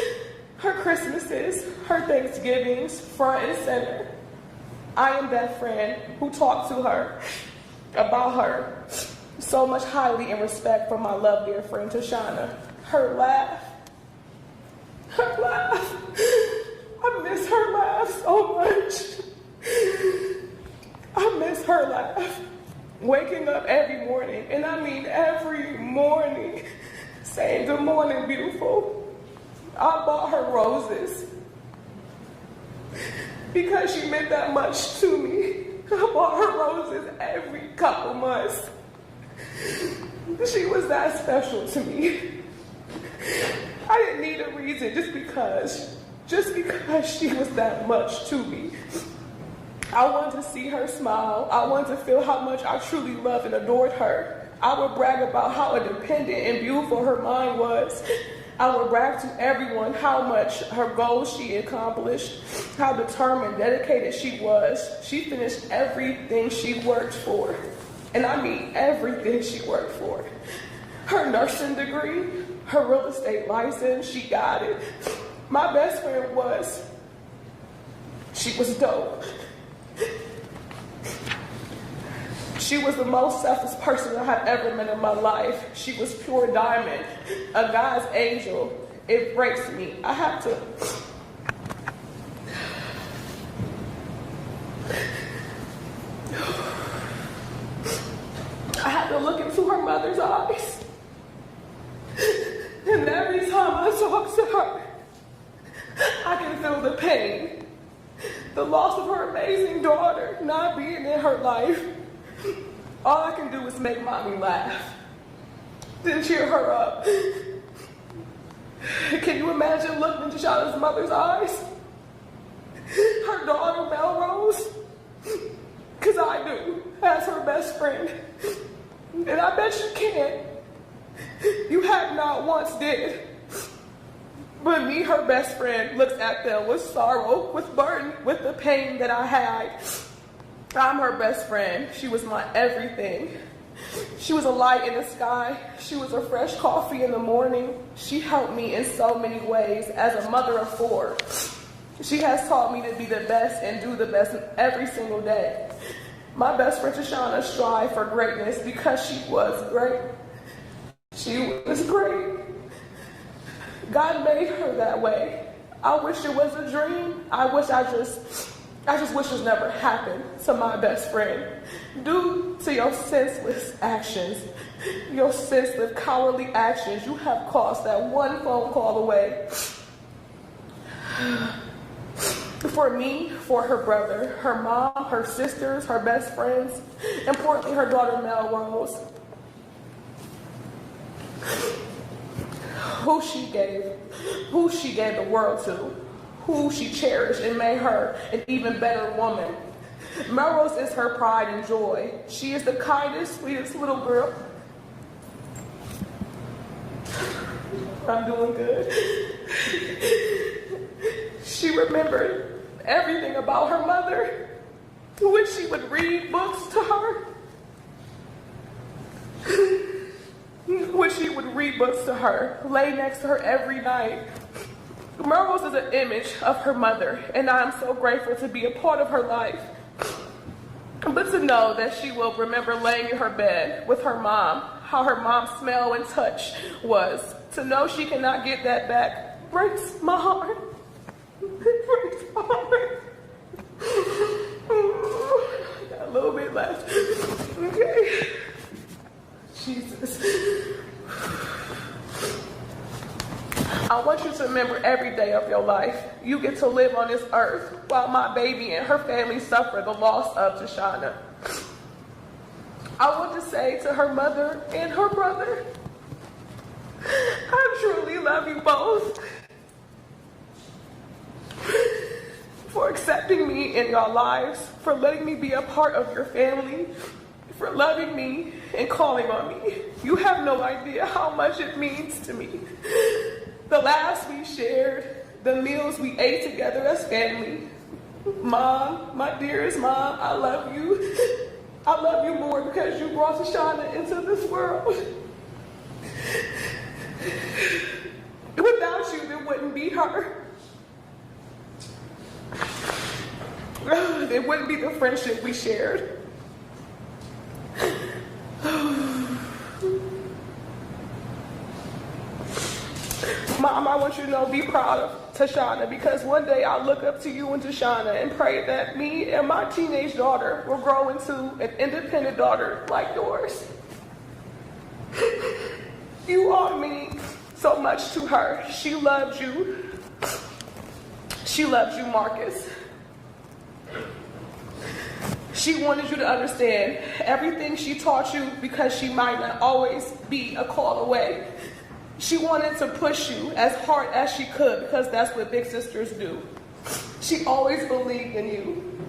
her Christmases, her Thanksgivings, front and center. I am that friend who talked to her about her so much highly in respect for my love dear friend Tashana. Her laugh. Her laugh. I miss her laugh so much. I miss her laugh. Waking up every morning, and I mean every morning, saying, "Good morning, beautiful." I bought her roses because she meant that much to me. I bought her roses every couple months. She was that special to me. I didn't need a reason, just because she was that much to me. I wanted to see her smile. I wanted to feel how much I truly loved and adored her. I would brag about how independent and beautiful her mind was. I would brag to everyone how much her goals she accomplished, how determined, dedicated she was. She finished everything she worked for. And I mean everything she worked for. Her nursing degree, her real estate license, she got it. My best friend she was dope. She was the most selfless person I had ever met in my life. She was pure diamond, a God's angel. It breaks me. I had to look into her mother's eyes. And every time I talk to her, I can feel the pain. The loss of her amazing daughter not being in her life. All I can do is make mommy laugh, then cheer her up. Can you imagine looking into Shauna's mother's eyes? Her daughter, Melrose? Because I do, as her best friend. And I bet you can't. You have not once did. But me, her best friend, looks at them with sorrow, with burden, with the pain that I had. I'm her best friend. She was my everything. She was a light in the sky. She was a fresh coffee in the morning. She helped me in so many ways as a mother of 4. She has taught me to be the best and do the best every single day. My best friend Tashana strived for greatness because she was great. She was great. God made her that way. I wish it was a dream. I just wish it never happened to my best friend. Due to your senseless actions, your senseless, cowardly actions, you have cost that one phone call away. For me, for her brother, her mom, her sisters, her best friends, importantly, her daughter Melrose, who she gave the world to, who she cherished and made her an even better woman. Melrose is her pride and joy. She is the kindest, sweetest little girl. I'm doing good. She remembered everything about her mother when she would read books to her. When she would read books to her, lay next to her every night. Melrose is an image of her mother, and I'm so grateful to be a part of her life. But to know that she will remember laying in her bed with her mom, how her mom's smell and touch was, to know she cannot get that back breaks my heart. It breaks my heart. Got a little bit left. Okay. Jesus. I want you to remember every day of your life you get to live on this earth while my baby and her family suffer the loss of Tashana. I want to say to her mother and her brother, I truly love you both for accepting me in your lives, for letting me be a part of your family, for loving me and calling on me. You have no idea how much it means to me. The laughs we shared, the meals we ate together as family. Mom, my dearest mom, I love you. I love you more because you brought Tashana into this world. Without you, there wouldn't be her. There wouldn't be the friendship we shared. Mom, I want you to know, be proud of Tashana, because one day I'll look up to you and Tashana and pray that me and my teenage daughter will grow into an independent daughter like yours. You all mean so much to her. She loves you. She loves you, Marcus. She wanted you to understand everything she taught you because she might not always be a call away. She wanted to push you as hard as she could because that's what big sisters do. She always believed in you.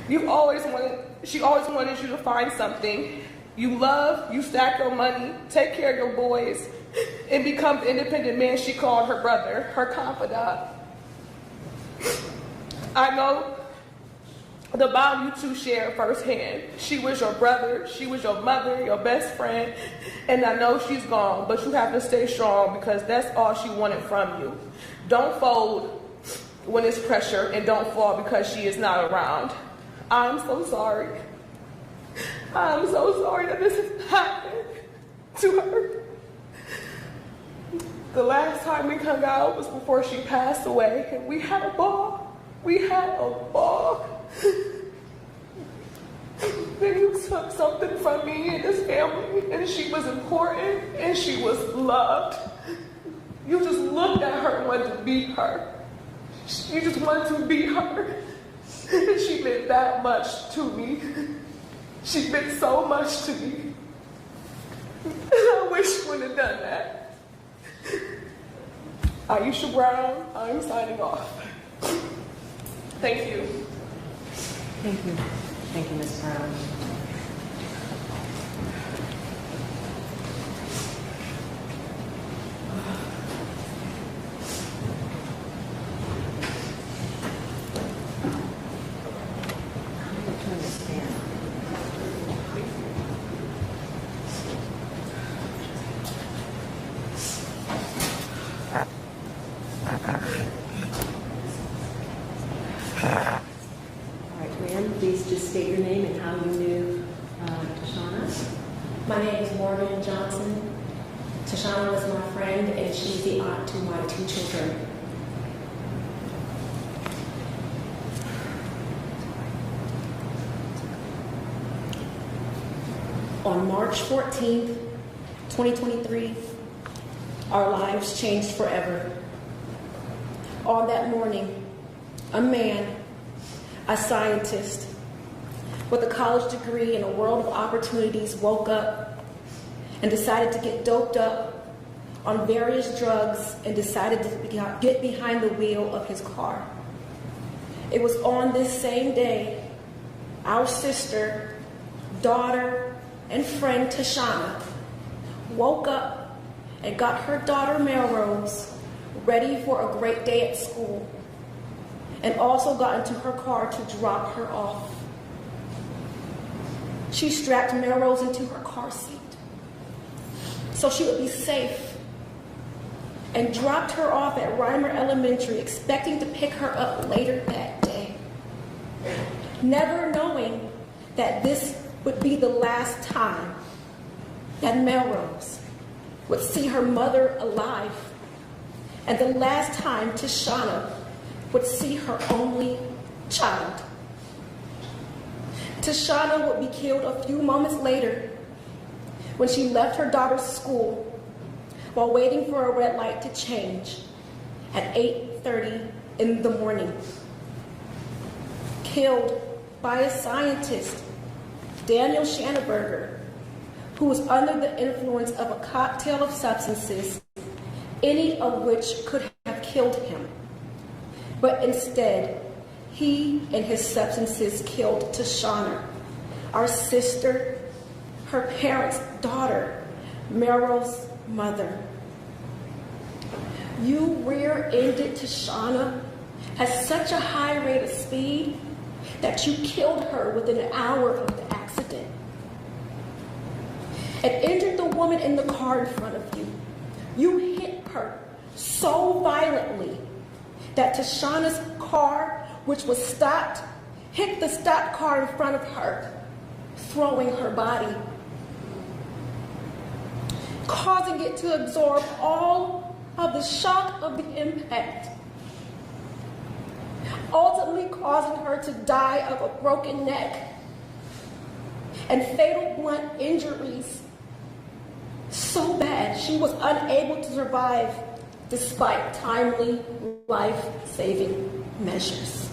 She always wanted you to find something you love, you stack your money, take care of your boys, and become the independent man she called her brother, her confidant. I know the bond you two shared firsthand. She was your brother, she was your mother, your best friend, and I know she's gone, but you have to stay strong because that's all she wanted from you. Don't fold when it's pressure, and don't fall because she is not around. I'm so sorry. I'm so sorry that this has happened to her. The last time we hung out was before she passed away, and we had a ball. We had a ball. Then you took something from me and this family, and she was important, and she was loved. You just looked at her and wanted to be her. You just wanted to be her. And she meant that much to me. She meant so much to me. And I wish she wouldn't have done that. Aisha Brown, I'm signing off. Thank you. Thank you. Thank you, Ms. Brown. Please just state your name and how you knew Tashana. My name is Morgan Johnson. Tashana was my friend, and she's the aunt to my 2 children. On March 14th, 2023, our lives changed forever. On that morning, a man, a scientist, with a college degree and a world of opportunities woke up and decided to get doped up on various drugs and decided to get behind the wheel of his car. It was on this same day, our sister, daughter, and friend Tashana woke up and got her daughter Melrose ready for a great day at school, and also got into her car to drop her off. She strapped Melrose into her car seat so she would be safe, and dropped her off at Reimer Elementary, expecting to pick her up later that day, never knowing that this would be the last time that Melrose would see her mother alive, and the last time Tashana would see her only child. Tashana would be killed a few moments later when she left her daughter's school while waiting for a red light to change at 8:30 in the morning. Killed by a scientist, Daniel Schanneberger, who was under the influence of a cocktail of substances, any of which could have killed him. But instead, he and his substances killed Tashana, our sister, her parents' daughter, Meryl's mother. You rear-ended Tashana at such a high rate of speed that you killed her within an hour of the accident, and injured the woman in the car in front of you. You hit her so violently that Tashana's car, which was stopped, hit the stopped car in front of her, throwing her body, causing it to absorb all of the shock of the impact, ultimately causing her to die of a broken neck and fatal blunt injuries so bad she was unable to survive despite timely life-saving measures.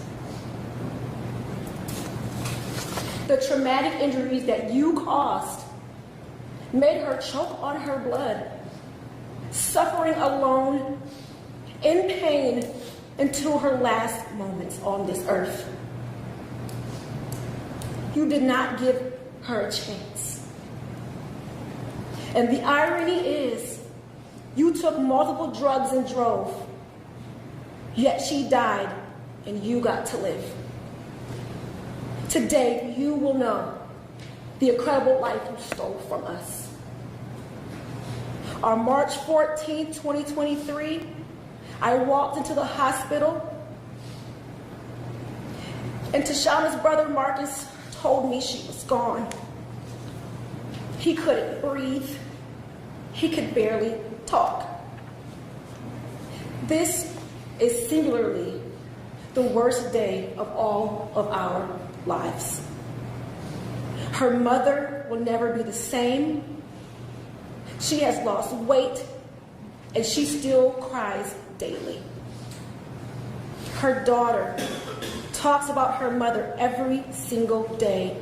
The traumatic injuries that you caused made her choke on her blood, suffering alone, in pain, until her last moments on this earth. You did not give her a chance. And the irony is, you took multiple drugs and drove, yet she died and you got to live. Today, you will know the incredible life you stole from us. On March 14, 2023, I walked into the hospital, and Tashana's brother Marcus told me she was gone. He couldn't breathe. He could barely talk. This is singularly the worst day of all of our lives. Her mother will never be the same. She has lost weight, and she still cries daily. Her daughter talks about her mother every single day,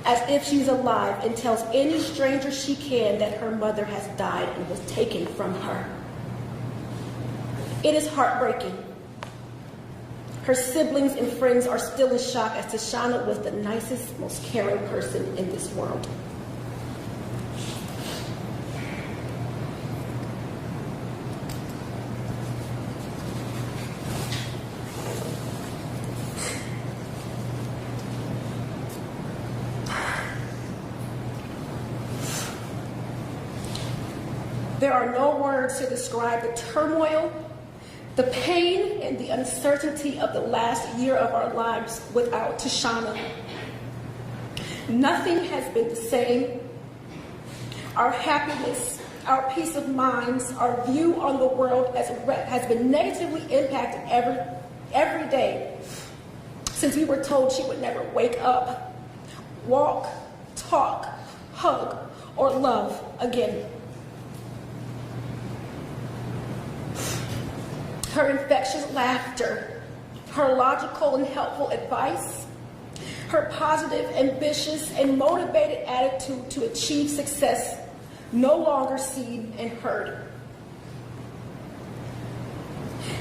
as if she's alive, and tells any stranger she can that her mother has died and was taken from her. It is heartbreaking. Her siblings and friends are still in shock, as Tashana was the nicest, most caring person in this world. There are no words to describe the turmoil, the pain, and the uncertainty of the last year of our lives without Tashana. Nothing has been the same. Our happiness, our peace of minds, our view on the world has been negatively impacted every day since we were told she would never wake up, walk, talk, hug, or love again. Her infectious laughter, her logical and helpful advice, her positive, ambitious, and motivated attitude to achieve success no longer seen and heard.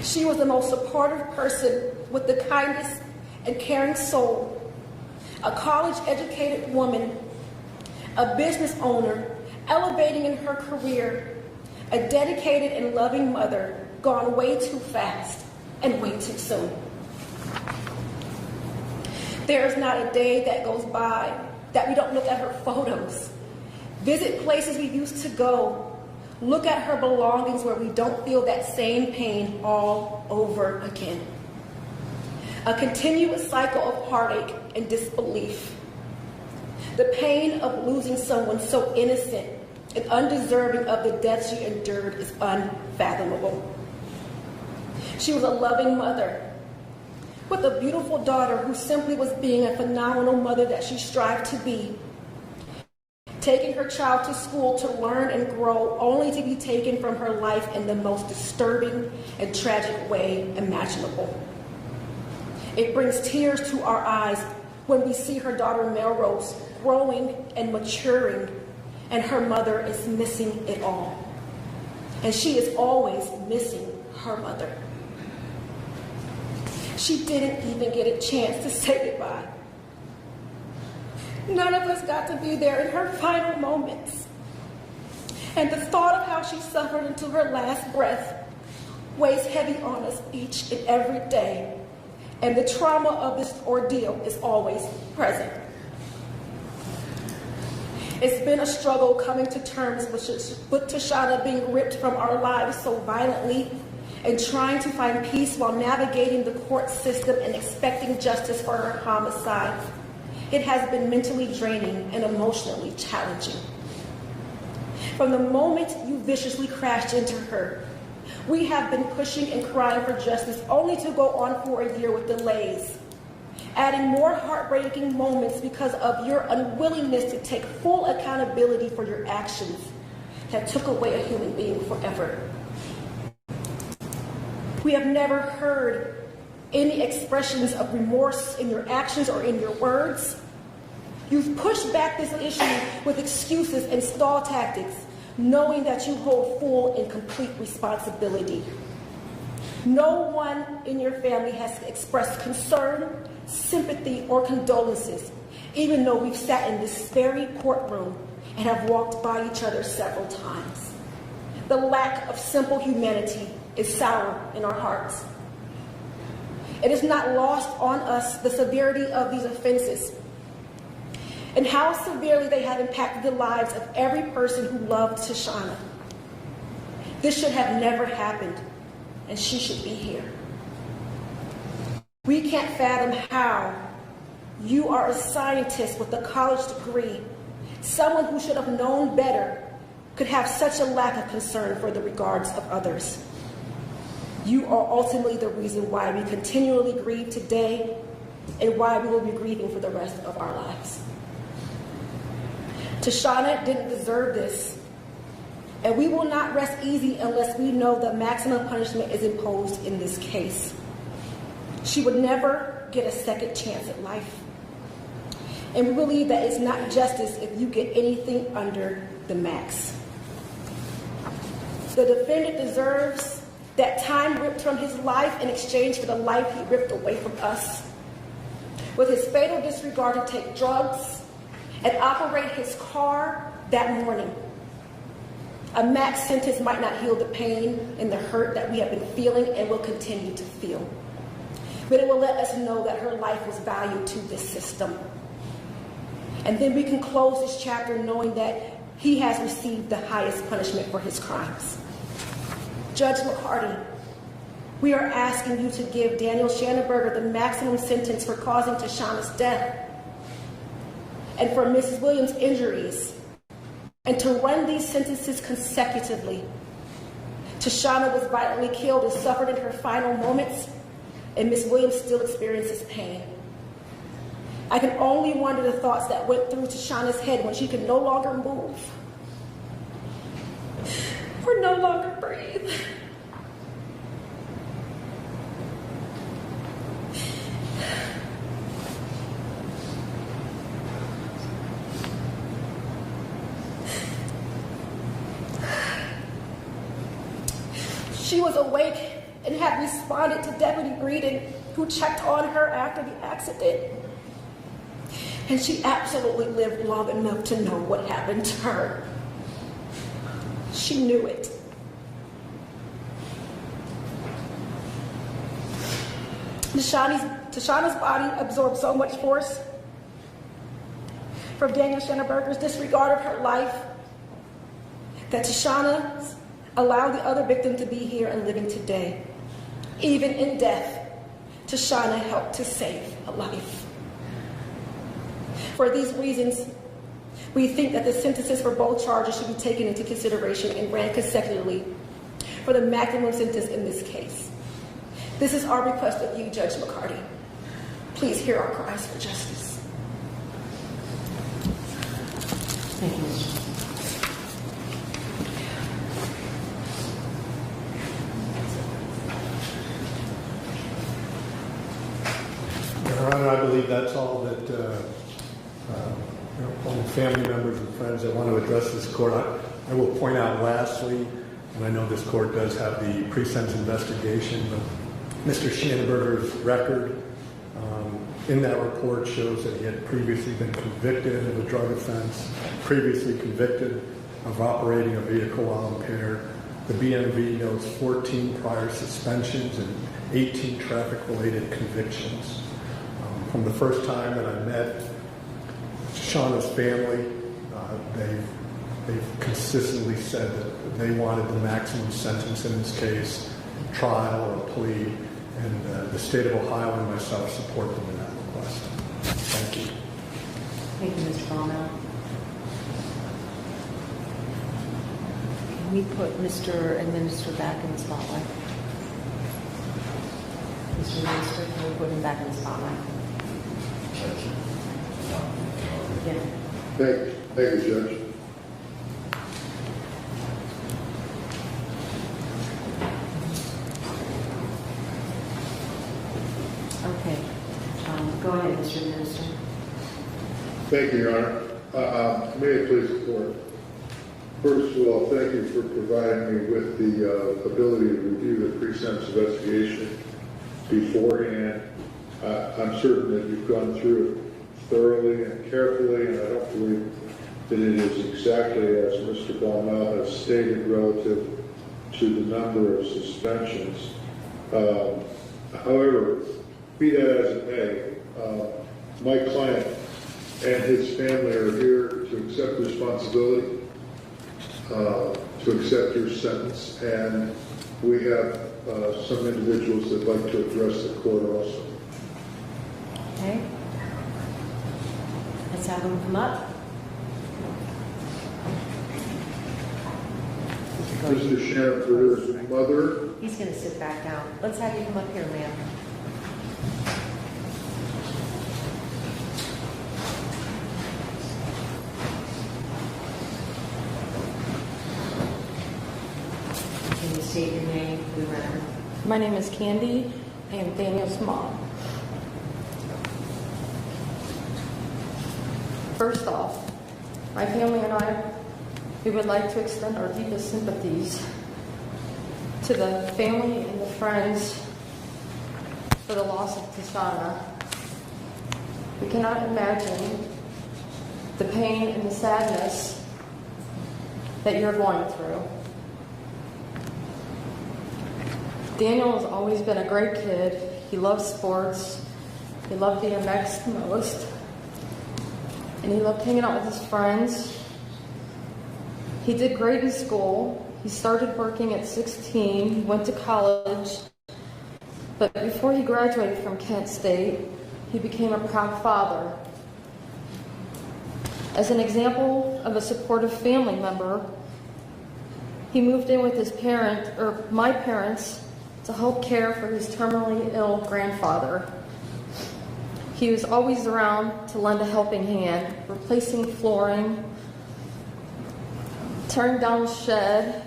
She was the most supportive person with the kindest and caring soul, a college-educated woman, a business owner, elevating in her career, a dedicated and loving mother, gone way too fast and way too soon. There is not a day that goes by that we don't look at her photos, visit places we used to go, look at her belongings where we don't feel that same pain all over again. A continuous cycle of heartache and disbelief. The pain of losing someone so innocent and undeserving of the death she endured is unfathomable. She was a loving mother with a beautiful daughter who simply was being a phenomenal mother that she strived to be. Taking her child to school to learn and grow, only to be taken from her life in the most disturbing and tragic way imaginable. It brings tears to our eyes when we see her daughter Melrose growing and maturing, and her mother is missing it all. And she is always missing her mother. She didn't even get a chance to say goodbye. None of us got to be there in her final moments. And the thought of how she suffered until her last breath weighs heavy on us each and every day. And the trauma of this ordeal is always present. It's been a struggle coming to terms with Tashana being ripped from our lives so violently, and trying to find peace while navigating the court system and expecting justice for her homicide. It has been mentally draining and emotionally challenging. From the moment you viciously crashed into her, we have been pushing and crying for justice, only to go on for a year with delays, adding more heartbreaking moments because of your unwillingness to take full accountability for your actions that took away a human being forever. We have never heard any expressions of remorse in your actions or in your words. You've pushed back this issue with excuses and stall tactics, knowing that you hold full and complete responsibility. No one in your family has expressed concern, sympathy, or condolences, even though we've sat in this very courtroom and have walked by each other several times. The lack of simple humanity is sour in our hearts. It is not lost on us the severity of these offenses and how severely they have impacted the lives of every person who loved Tashana. This should have never happened, and she should be here. We can't fathom how you are a scientist with a college degree, someone who should have known better, could have such a lack of concern for the regards of others. You are ultimately the reason why we continually grieve today and why we will be grieving for the rest of our lives. Tashana didn't deserve this, and we will not rest easy unless we know the maximum punishment is imposed in this case. She would never get a second chance at life. And we believe that it's not justice if you get anything under the max. The defendant deserves that time ripped from his life in exchange for the life he ripped away from us. With his fatal disregard to take drugs and operate his car that morning. A max sentence might not heal the pain and the hurt that we have been feeling and will continue to feel. But it will let us know that her life was valued to this system. And then we can close this chapter knowing that he has received the highest punishment for his crimes. Judge McCarty, we are asking you to give Daniel Schanenberger the maximum sentence for causing Tashana's death and for Mrs. Williams' injuries, and to run these sentences consecutively. Tashana was violently killed and suffered in her final moments, and Ms. Williams still experiences pain. I can only wonder the thoughts that went through Tashana's head when she could no longer move or no longer breathe. She was awake and had responded to Deputy Breeden, who checked on her after the accident. And she absolutely lived long enough to know what happened to her. She knew it. Tashana's body absorbed so much force from Daniel Schanenberger's disregard of her life that Tashana allowed the other victim to be here and living today. Even in death, Tashana helped to save a life. For these reasons, we think that the sentences for both charges should be taken into consideration and ran consecutively for the maximum sentence in this case. This is our request of you, Judge McCarty. Please hear our cries for justice. Thank you. Your Honor, I believe that's all that all the family members and friends that want to address this court. I will point out lastly, and I know this court does have the pre-sentence investigation, but Mr. Schanenberger's record in that report shows that he had previously been convicted of a drug offense, previously convicted of operating a vehicle while impaired. The BMV notes 14 prior suspensions and 18 traffic-related convictions. From the first time that I met Shauna's family, they've consistently said that they wanted the maximum sentence in this case, trial or plea, and the state of Ohio and myself support them in that request. Thank you. Thank you, Mr. Baumel. Can we put Mr. Administrator back in the spotlight? Mr. Administrator, can we put him back in the spotlight? Yeah. Thank you, Judge. Okay. Go ahead, Mr. Minister. Thank you, Your Honor. May it please the court. First of all, thank you for providing me with the ability to review the pre-sentence investigation beforehand. I'm certain that you've gone through it thoroughly and carefully, and I don't believe that it is exactly as Mr. Baumel has stated relative to the number of suspensions. However, Be that as it may, my client and his family are here to accept responsibility, to accept your sentence, and we have some individuals that like to address the court also. Okay. Let's have them come up. Mr. Shanford's mother. He's going to sit back down. Let's have you come up here, ma'am. Can you state your name for the record? My name is Candy. I am Daniel's mom. First off, my family and I, we would like to extend our deepest sympathies to the family and the friends for the loss of Tashana. We cannot imagine the pain and the sadness that you're going through. Daniel has always been a great kid. He loved sports. He loved BMX the most. And he loved hanging out with his friends. He did great in school. He started working at 16, went to college. But before he graduated from Kent State, he became a proud father. As an example of a supportive family member, he moved in with his my parents, to help care for his terminally ill grandfather. He was always around to lend a helping hand, replacing flooring, tearing down the shed,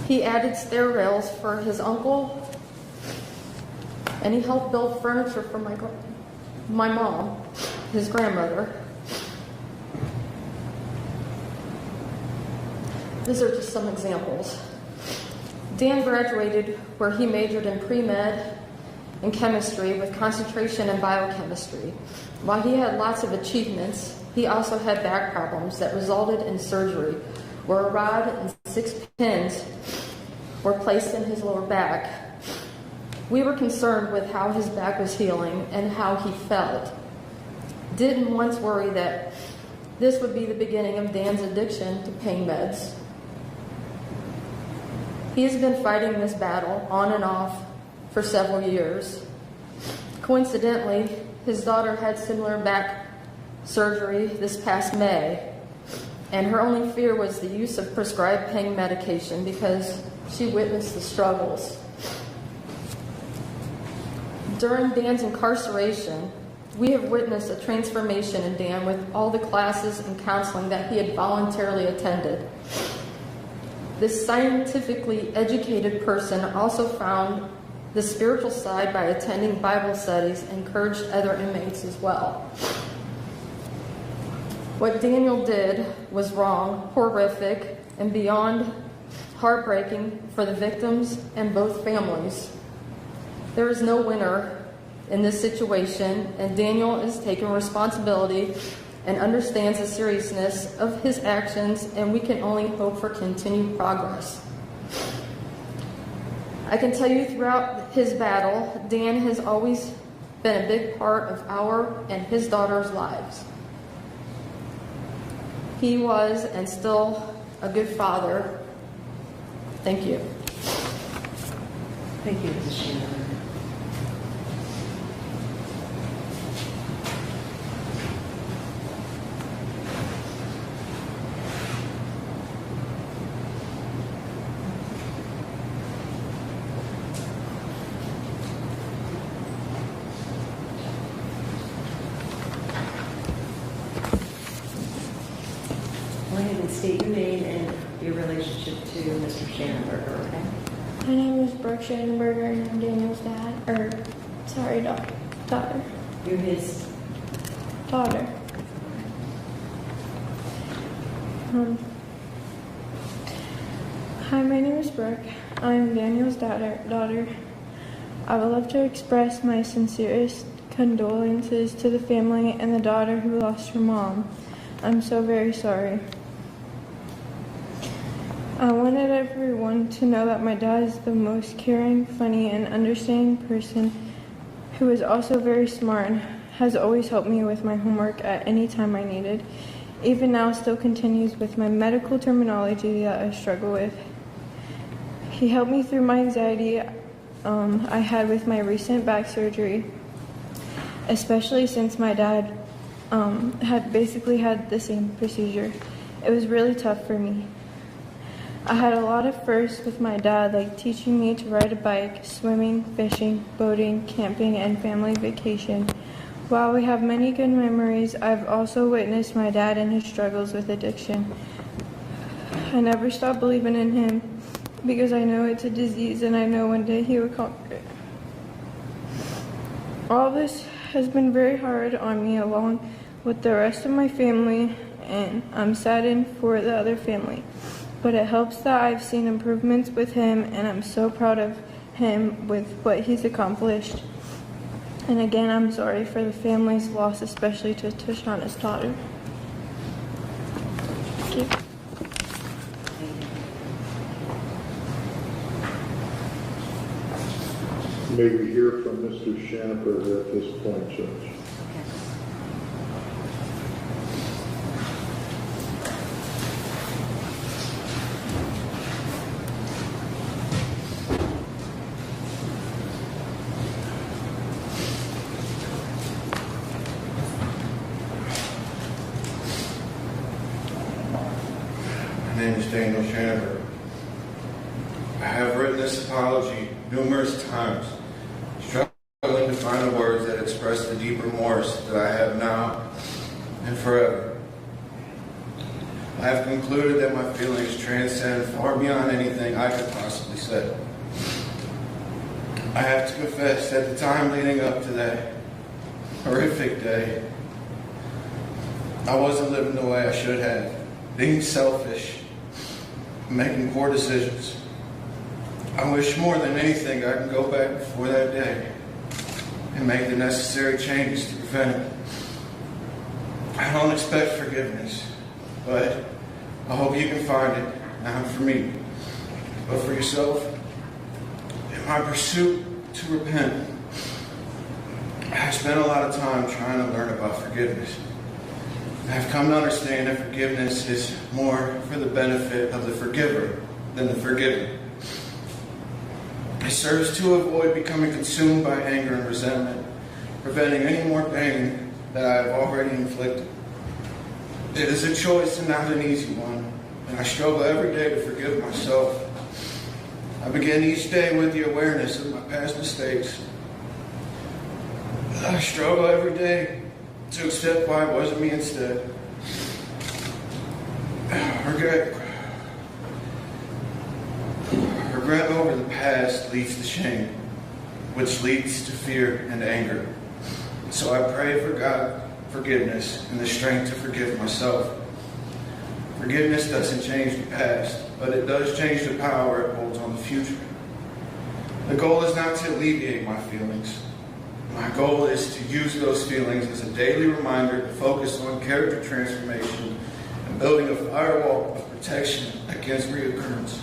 he added stair rails for his uncle, and he helped build furniture for my mom, his grandmother. These are just some examples. Dan graduated where he majored in pre-med and chemistry with concentration in biochemistry. While he had lots of achievements, he also had back problems that resulted in surgery, where a rod and 6 pins were placed in his lower back. We were concerned with how his back was healing and how he felt. Didn't once worry that this would be the beginning of Dan's addiction to pain meds. He has been fighting this battle on and off for several years. Coincidentally, his daughter had similar back surgery this past May, and her only fear was the use of prescribed pain medication because she witnessed the struggles. During Dan's incarceration, we have witnessed a transformation in Dan with all the classes and counseling that he had voluntarily attended. This scientifically educated person also found the spiritual side by attending Bible studies and encouraged other inmates as well. What Daniel did was wrong, horrific, and beyond heartbreaking for the victims and both families. There is no winner in this situation, and Daniel is taking responsibility and understands the seriousness of his actions, and we can only hope for continued progress. I can tell you throughout his battle, Dan has always been a big part of our and his daughter's lives. He was and still a good father. Thank you. Thank you, Mrs. Shannon. Go ahead and state your name and your relationship to Mr. Shannenberger, okay? My name is Brooke Shannenberger and I'm Daniel's daughter. You're his Daughter. Hi, my name is Brooke. I'm Daniel's daughter. I would love to express my sincerest condolences to the family and the daughter who lost her mom. I'm so very sorry. I wanted everyone to know that my dad is the most caring, funny, and understanding person who is also very smart and has always helped me with my homework at any time I needed. Even now, still continues with my medical terminology that I struggle with. He helped me through my anxiety I had with my recent back surgery, especially since my dad had basically had the same procedure. It was really tough for me. I had a lot of firsts with my dad, like teaching me to ride a bike, swimming, fishing, boating, camping, and family vacation. While we have many good memories, I've also witnessed my dad and his struggles with addiction. I never stopped believing in him because I know it's a disease and I know one day he will conquer it. All this has been very hard on me along with the rest of my family, and I'm saddened for the other family. But it helps that I've seen improvements with him, and I'm so proud of him with what he's accomplished. And again, I'm sorry for the family's loss, especially to Tashana's daughter. Thank you. May we hear from Mr. Schanberger at this point, Judge? My name is Daniel Schanberger. I have written this apology numerous times, struggling to find the words that express the deep remorse that I have now and forever. I have concluded that my feelings transcend far beyond anything I could possibly say. I have to confess that the time leading up to that horrific day, I wasn't living the way I should have, being selfish, making poor decisions. I wish more than anything I can go back before that day and make the necessary changes to prevent it. I don't expect forgiveness, but I hope you can find it, not for me, but for yourself. In my pursuit to repent, I've spent a lot of time trying to learn about forgiveness. I've come to understand that forgiveness is more for the benefit of the forgiver than the forgiven. It serves to avoid becoming consumed by anger and resentment, preventing any more pain that I have already inflicted. It is a choice and not an easy one, and I struggle every day to forgive myself. I begin each day with the awareness of my past mistakes. I struggle every day to accept why it wasn't me instead. Regret over the past leads to shame, which leads to fear and anger. So I pray for God's forgiveness and the strength to forgive myself. Forgiveness doesn't change the past, but it does change the power it holds on the future. The goal is not to alleviate my feelings. My goal is to use those feelings as a daily reminder to focus on character transformation and building a firewall of protection against reoccurrence.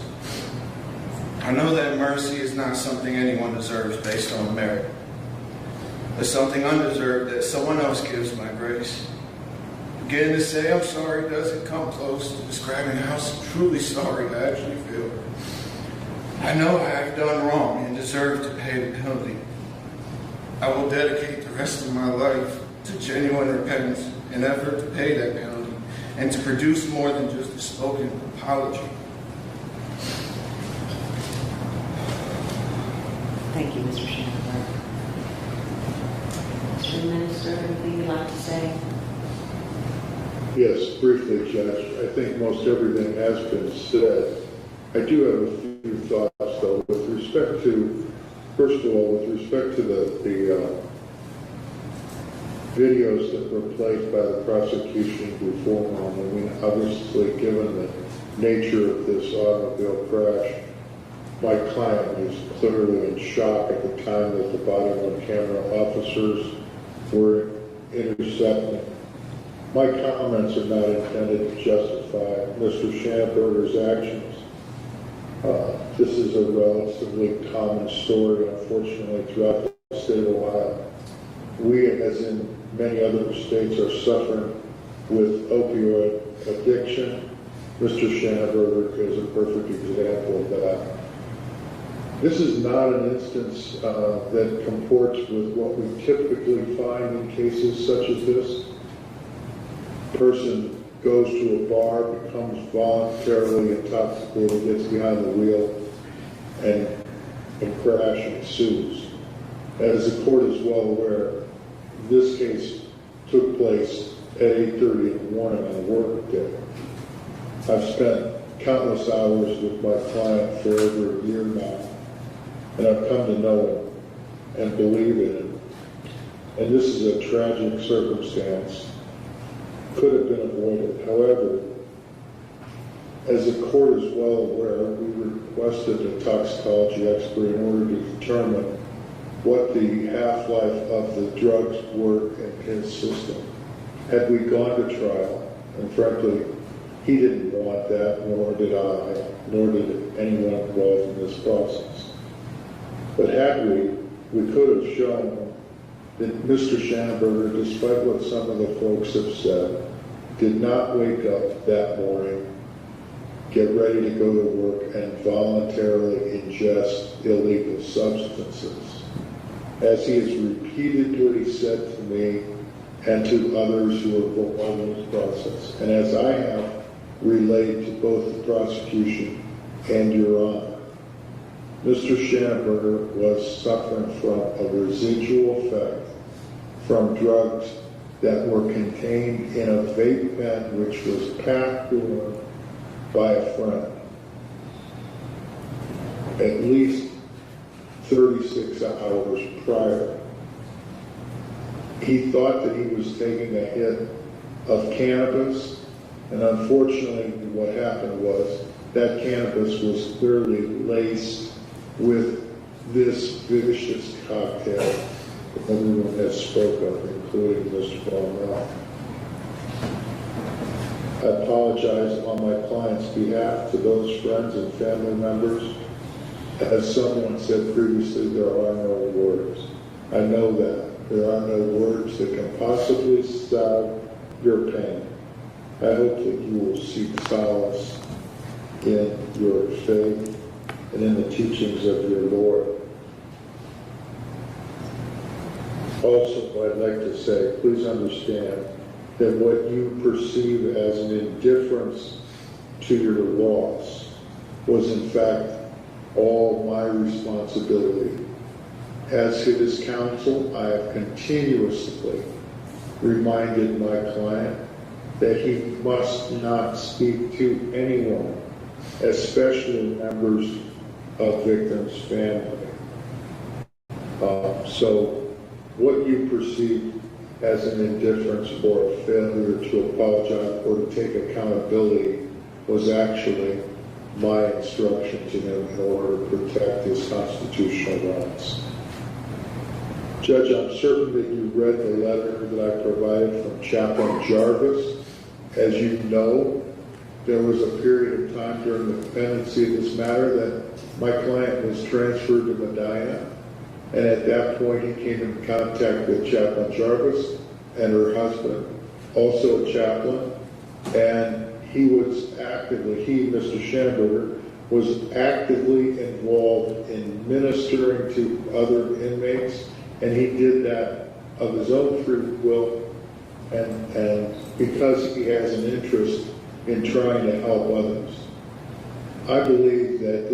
I know that mercy is not something anyone deserves based on merit, but something undeserved that someone else gives by grace. Beginning to say I'm sorry doesn't come close to describing how truly sorry I actually feel. I know I have done wrong and deserve to pay the penalty. I will dedicate the rest of my life to genuine repentance in effort to pay that penalty and to produce more than just a spoken apology. Thank you, Mr. Schanberger. Mr. Minister, anything you'd like to say? Yes, briefly, Judge. I think most everything has been said. I do have a few thoughts, though, with respect to, first of all, with respect to the videos that were played by the prosecution before. I mean, obviously, given the nature of this automobile crash, my client was clearly in shock at the time that the body-worn camera officers were intercepting. My comments are not intended to justify Mr. Schanberger's actions. This is a relatively common story, unfortunately, throughout the state of Ohio. We, as in many other states, are suffering with opioid addiction. Mr. Schanberger is a perfect example of that. This is not an instance that comports with what we typically find in cases such as this. Person goes to a bar, becomes voluntarily intoxicated, gets behind the wheel, and a crash ensues. As the court is well aware, this case took place at 8:30 in the morning on a work day. I've spent countless hours with my client for over a year now, and I've come to know him and believe in him. And this is a tragic circumstance. Could have been avoided. However, as the court is well aware, we requested a toxicology expert in order to determine what the half-life of the drugs were in his system. Had we gone to trial, and frankly, he didn't want that, nor did I, nor did anyone involved in this process. But had we could have shown that Mr. Schanberger, despite what some of the folks have said, did not wake up that morning, get ready to go to work, and voluntarily ingest illegal substances. As he has repeatedly said to me and to others who are involved in this process, and as I have relayed to both the prosecution and Your Honor, Mr. Schanberger was suffering from a residual effect from drugs that were contained in a vape pen which was packed to him by a friend at least 36 hours prior. He thought that he was taking a hit of cannabis, and unfortunately what happened was that cannabis was clearly laced with this vicious cocktail that everyone has spoke of, including Mr. Baumel. I apologize on my client's behalf to those friends and family members. As someone said previously, there are no words. I know that. There are no words that can possibly salve your pain. I hope that you will seek solace in your faith and in the teachings of your Lord. Also, I'd like to say, please understand that what you perceive as an indifference to your loss was in fact all my responsibility. As his counsel, I have continuously reminded my client that he must not speak to anyone, especially members of victims' family. So what you perceive as an indifference or a failure to apologize or to take accountability was actually my instruction to him in order to protect his constitutional rights. Judge, I'm certain that you read the letter that I provided from Chaplain Jarvis. As you know, there was a period of time during the pendency of this matter that my client was transferred to Medina, and at that point he came in contact with Chaplain Jarvis and her husband, also a chaplain, and Mr. Schanberger, was actively involved in ministering to other inmates, and he did that of his own free will, and because he has an interest in trying to help others. I believe that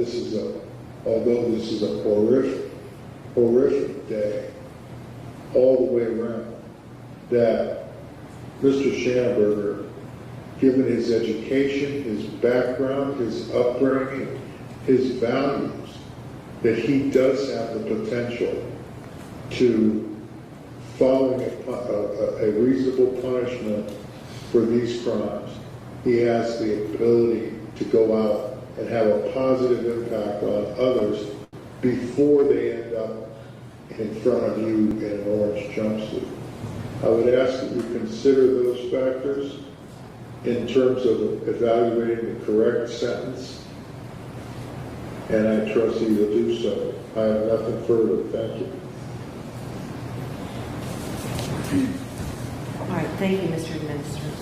although this is a horrific day all the way around, that Mr. Schanberger, given his education, his background, his upbringing, his values, that he does have the potential to, following a reasonable punishment for these crimes, he has the ability to go out and have a positive impact on others before they end up in front of you in an orange jumpsuit. I would ask that you consider those factors in terms of evaluating the correct sentence and I trust you will do so. I have nothing further. Thank you. All right, thank you, Mr. Administrator.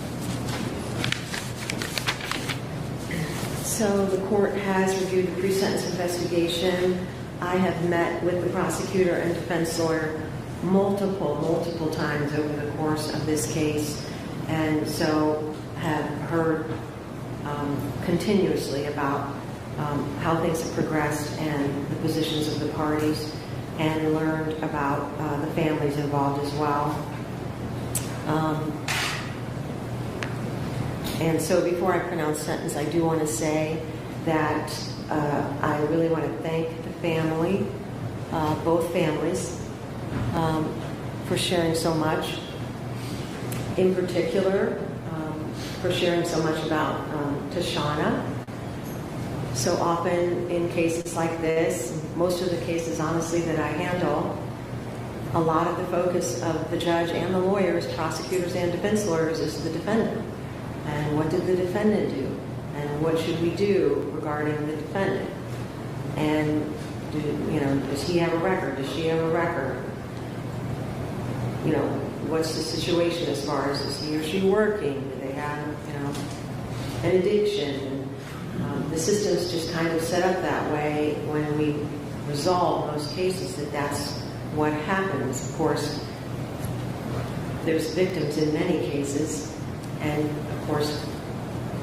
So the court has reviewed the pre-sentence investigation. I have met with the prosecutor and defense lawyer multiple times over the course of this case, and so have heard continuously about how things have progressed and the positions of the parties, and learned about the families involved as well. And so before I pronounce sentence, I do want to say that I really want to thank the family, both families, for sharing so much. In particular, for sharing so much about Tashana. So often in cases like this, most of the cases, honestly, that I handle, a lot of the focus of the judge and the lawyers, prosecutors and defense lawyers, is the defendant. And what did the defendant do? And what should we do regarding the defendant? And does he have a record? Does she have a record? What's the situation as far as is he or she working? Do they have, an addiction? The system's just kind of set up that way when we resolve those cases, that's what happens. Of course, there's victims in many cases, and of course,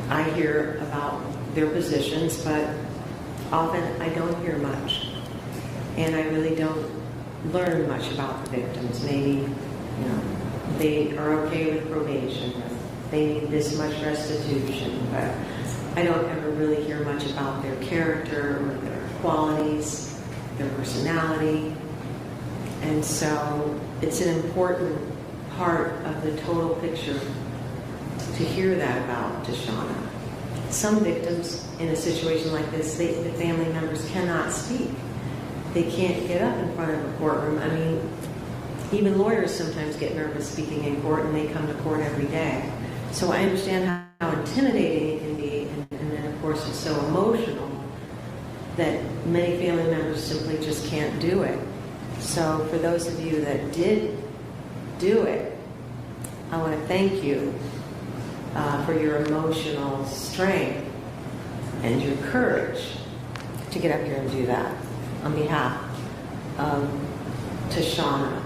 I hear about their positions, but often I don't hear much, and I really don't learn much about the victims. Maybe, they are okay with probation, they need this much restitution, but I don't ever really hear much about their character or their qualities, their personality. And so it's an important part of the total picture to hear that about Tashana. Some victims in a situation like this, the family members cannot speak. They can't get up in front of a courtroom. I mean, even lawyers sometimes get nervous speaking in court, and they come to court every day. So I understand how intimidating it can be, and then of course it's so emotional that many family members simply just can't do it. So for those of you that did do it, I want to thank you for your emotional strength and your courage to get up here and do that on behalf of Tashana.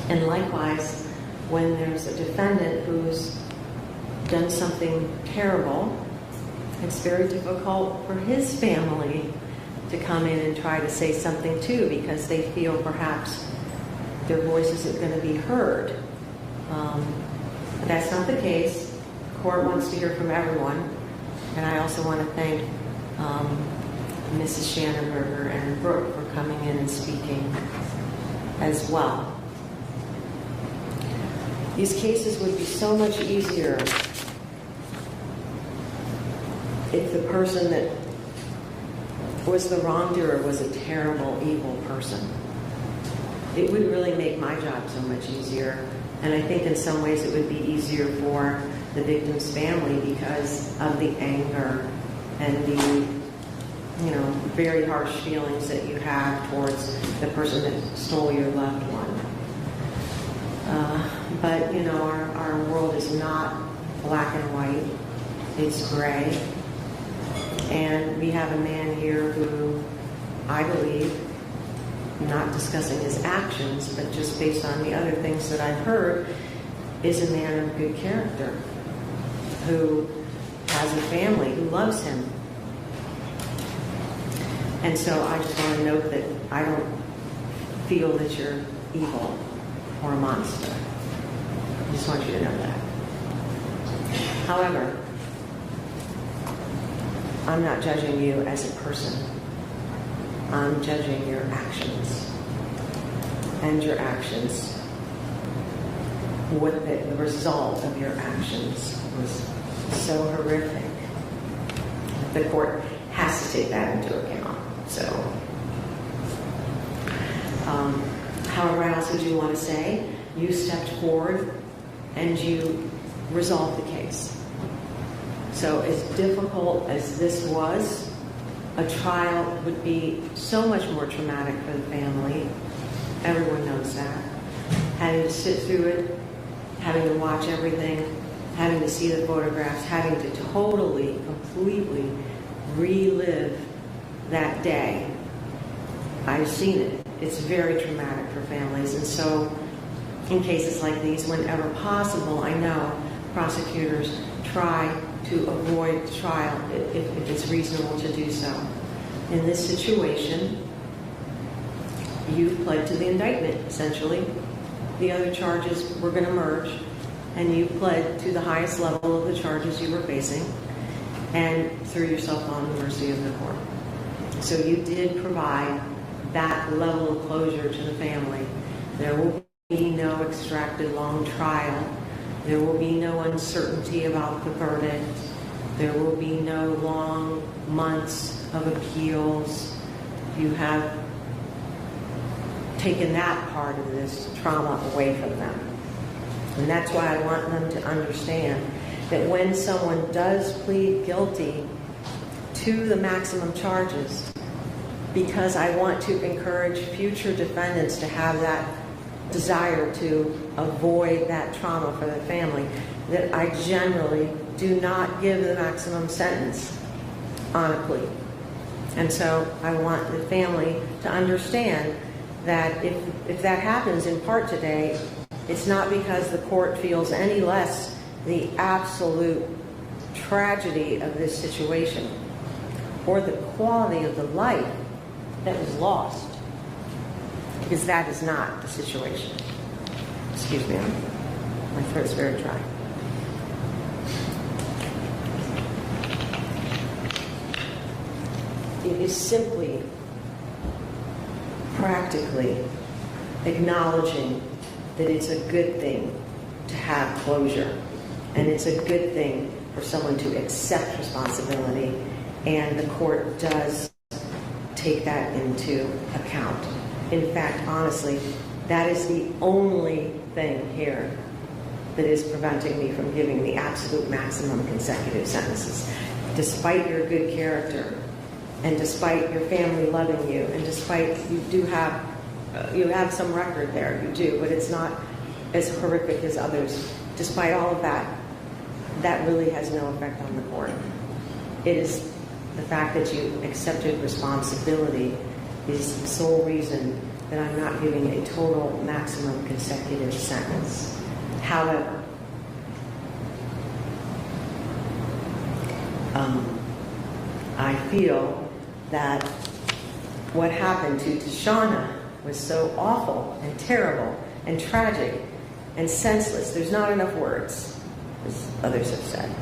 And likewise, when there's a defendant who's done something terrible, it's very difficult for his family to come in and try to say something too, because they feel perhaps their voice isn't going to be heard. But that's not the case. The court wants to hear from everyone. And I also want to thank Mrs. Shannenberger and Brooke for coming in and speaking as well. These cases would be so much easier if the person that was the wrongdoer was a terrible, evil person. It would really make my job so much easier. And I think in some ways it would be easier for the victim's family because of the anger and the, very harsh feelings that you have towards the person that stole your loved one. But, our world is not black and white. It's gray. And we have a man here who, I believe, not discussing his actions, but just based on the other things that I've heard, is a man of good character, who has a family, who loves him. And so I just want to note that I don't feel that you're evil or a monster. I just want you to know that. However, I'm not judging you as a person. I'm judging your actions. And your actions, what the result of your actions was so horrific. The court has to take that into account. So, however, I also do want to say, you stepped forward and you resolved the case. So as difficult as this was, A trial would be so much more traumatic for the family. Everyone knows that. Having to sit through it, having to watch everything, having to see the photographs, having to totally, completely relive that day. I've seen it. It's very traumatic for families. And so in cases like these, whenever possible, I know prosecutors try to avoid trial if it's reasonable to do so. In this situation, you pled to the indictment, essentially. The other charges were going to merge, and you pled to the highest level of the charges you were facing and threw yourself on the mercy of the court. So you did provide that level of closure to the family. There will be no extracted long trial. There will be no uncertainty about the verdict. There will be no long months of appeals. You have taken that part of this trauma away from them. And that's why I want them to understand that when someone does plead guilty to the maximum charges, because I want to encourage future defendants to have that desire to avoid that trauma for the family, that I generally do not give the maximum sentence on a plea. And so I want the family to understand that if that happens in part today, it's not because the court feels any less the absolute tragedy of this situation or the quality of the life that was lost, because that is not the situation. Excuse me, my throat's very dry. It is simply practically acknowledging that it's a good thing to have closure, and it's a good thing for someone to accept responsibility, and the court does take that into account. In fact, honestly, that is the only thing here that is preventing me from giving the absolute maximum consecutive sentences. Despite your good character, and despite your family loving you, and despite you have some record there, you do, but it's not as horrific as others. Despite all of that, that really has no effect on the court. It is the fact that you accepted responsibility is the sole reason that I'm not giving a total maximum consecutive sentence. However, I feel that what happened to Tashana was so awful and terrible and tragic and senseless. There's not enough words, as others have said,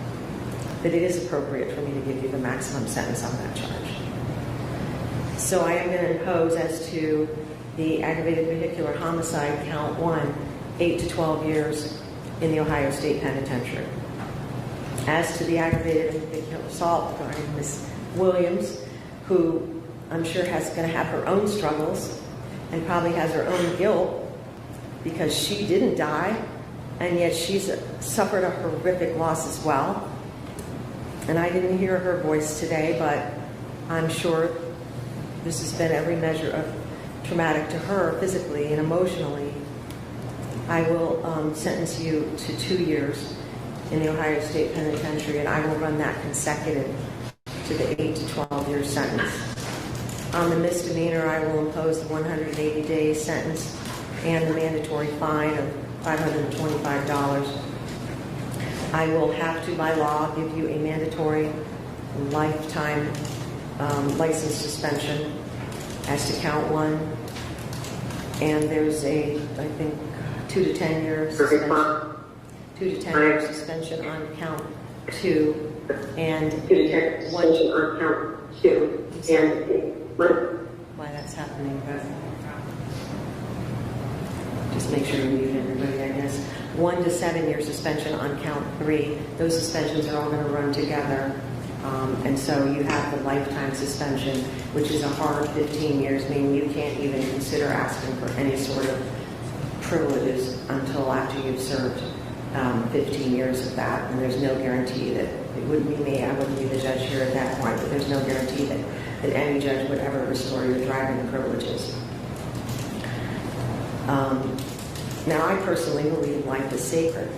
that it is appropriate for me to give you the maximum sentence on that charge. So I am going to impose, as to the aggravated vehicular homicide count 1, 8 to 12 years in the Ohio State Penitentiary. As to the aggravated vehicular assault regarding Ms. Williams, who I'm sure is going to have her own struggles and probably has her own guilt because she didn't die, and yet she's suffered a horrific loss as well. And I didn't hear her voice today, but I'm sure this has been every measure of traumatic to her physically and emotionally. I will sentence you to 2 years in the Ohio State Penitentiary, and I will run that consecutive to the 8 to 12 year sentence. On the misdemeanor, I will impose the 180-day sentence and the mandatory fine of $525. I will have to, by law, give you a mandatory lifetime license suspension as to count 1. And there's a, I think, 2 to 10 year suspension. 2 to 10 year suspension on count 2. And 2 to 10 suspension on count 2. And why that's happening, but just make sure you mute everybody, I guess. 1 to 7 year suspension on count 3. Those suspensions are all going to run together. And so you have the lifetime suspension, which is a hard 15 years, meaning you can't even consider asking for any sort of privileges until after you've served 15 years of that. And there's no guarantee that, it wouldn't be me, I wouldn't be the judge here at that point, but there's no guarantee that that any judge would ever restore your driving privileges. Now, I personally believe life is sacred,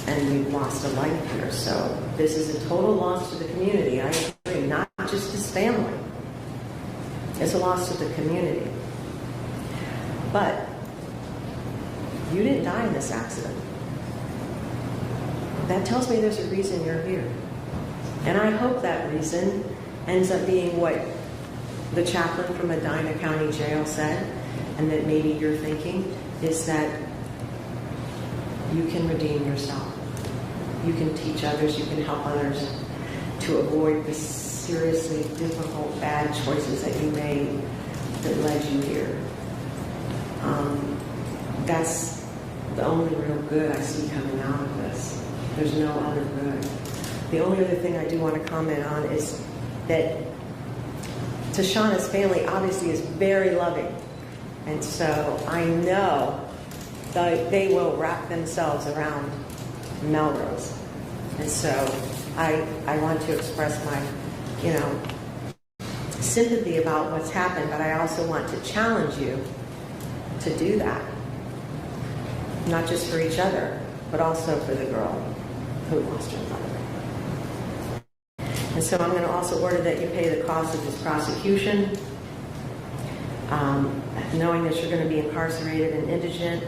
and we've lost a life here, so this is a total loss to the community. I agree, not just his family. It's a loss to the community. But you didn't die in this accident. That tells me there's a reason you're here. And I hope that reason ends up being what the chaplain from Medina County Jail said, and that maybe you're thinking, is that you can redeem yourself. You can teach others, you can help others to avoid the seriously difficult, bad choices that you made that led you here. That's the only real good I see coming out of this. There's no other good. The only other thing I do want to comment on is that Tashana's family obviously is very loving. And so I know that they will wrap themselves around Melrose. And so I want to express my, sympathy about what's happened, but I also want to challenge you to do that. Not just for each other, but also for the girl who lost her mother. And so I'm going to also order that you pay the cost of this prosecution, knowing that you're going to be incarcerated and indigent.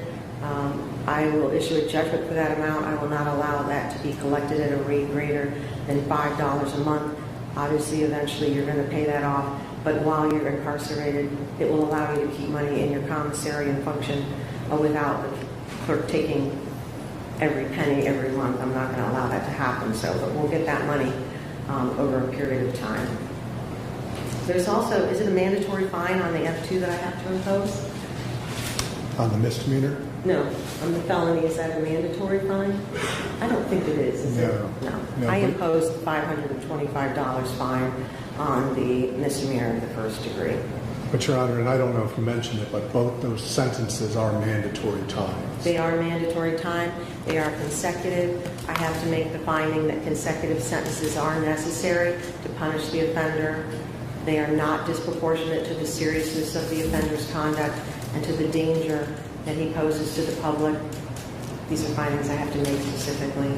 I will issue a judgment for that amount. I will not allow that to be collected at a rate greater than $5 a month. Obviously, eventually you're going to pay that off, but while you're incarcerated, it will allow you to keep money in your commissary and function without the clerk taking every penny every month. I'm not going to allow that to happen, but we'll get that money over a period of time. There's also, is it a mandatory fine on the F2 that I have to impose? On the misdemeanor? No, on the felony, is that a mandatory fine? I don't think it is No. it? No, I but- imposed $525 fine on the misdemeanor in the first degree. But Your Honor, and I don't know if you mentioned it, but both those sentences are mandatory times. They are mandatory time. They are consecutive. I have to make the finding that consecutive sentences are necessary to punish the offender. They are not disproportionate to the seriousness of the offender's conduct and to the danger that he poses to the public. These are findings I have to make specifically.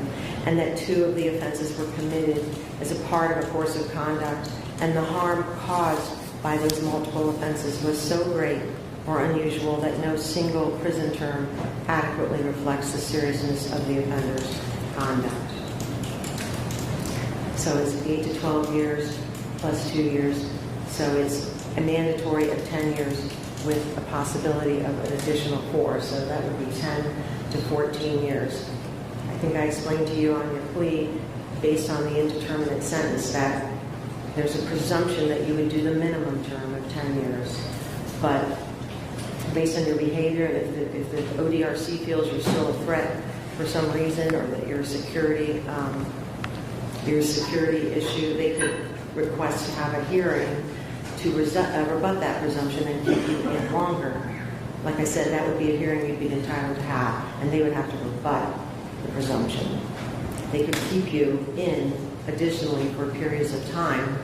And that 2 of the offenses were committed as a part of a course of conduct, and the harm caused by those multiple offenses was so great or unusual that no single prison term adequately reflects the seriousness of the offender's conduct. So it's 8 to 12 years plus 2 years. So it's a mandatory of 10 years with a possibility of an additional 4. So that would be 10 to 14 years. I think I explained to you on your plea, based on the indeterminate sentence, that there's a presumption that you would do the minimum term of 10 years. But based on your behavior, if the ODRC feels you're still a threat for some reason, or that your security issue, they could request to have a hearing to rebut that presumption and keep you in longer. Like I said, that would be a hearing you'd be entitled to have, and they would have to rebut the presumption. They could keep you in additionally for periods of time,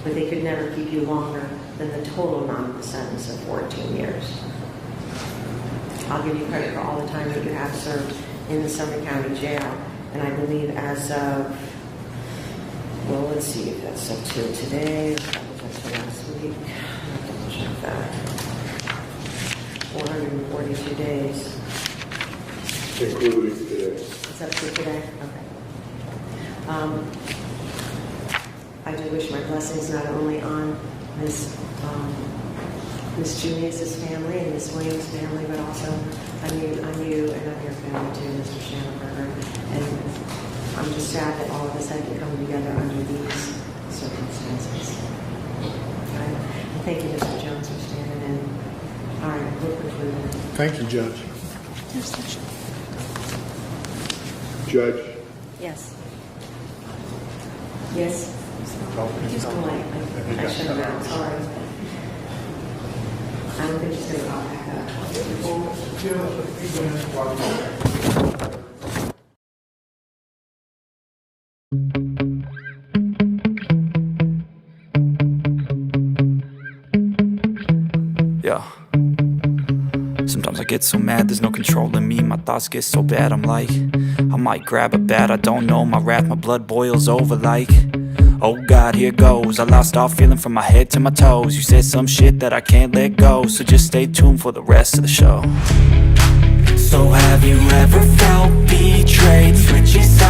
but they could never keep you longer than the total amount of the sentence of 14 years. I'll give you credit for all the time that you have served in the Summit County Jail, and I believe as of, well, let's see if that's up to today, that was up to last week, I'll double check that. 442 days. Including today. It's up to today? Okay. I do wish my blessings not only on Miss Junius's family and Miss Williams' family, but also on you and on your family too, Mr. Schanenberger. And I'm just sad that all of us had to come together under these circumstances. Okay? And thank you, Mr. Jones, for standing in. All right, we'll conclude. Thank you, Judge. Judge, Yes. Yes. I'm late. I should have been. Sorry. I don't think she's going to call back up. Yeah. Sometimes I get so mad, there's no controlling me. My thoughts get so bad, I'm like, I might grab a bat, I don't know. My wrath, my blood boils over like, oh God, here goes. I lost all feeling from my head to my toes. You said some shit that I can't let go, so just stay tuned for the rest of the show. So have you ever felt betrayed? Switching sides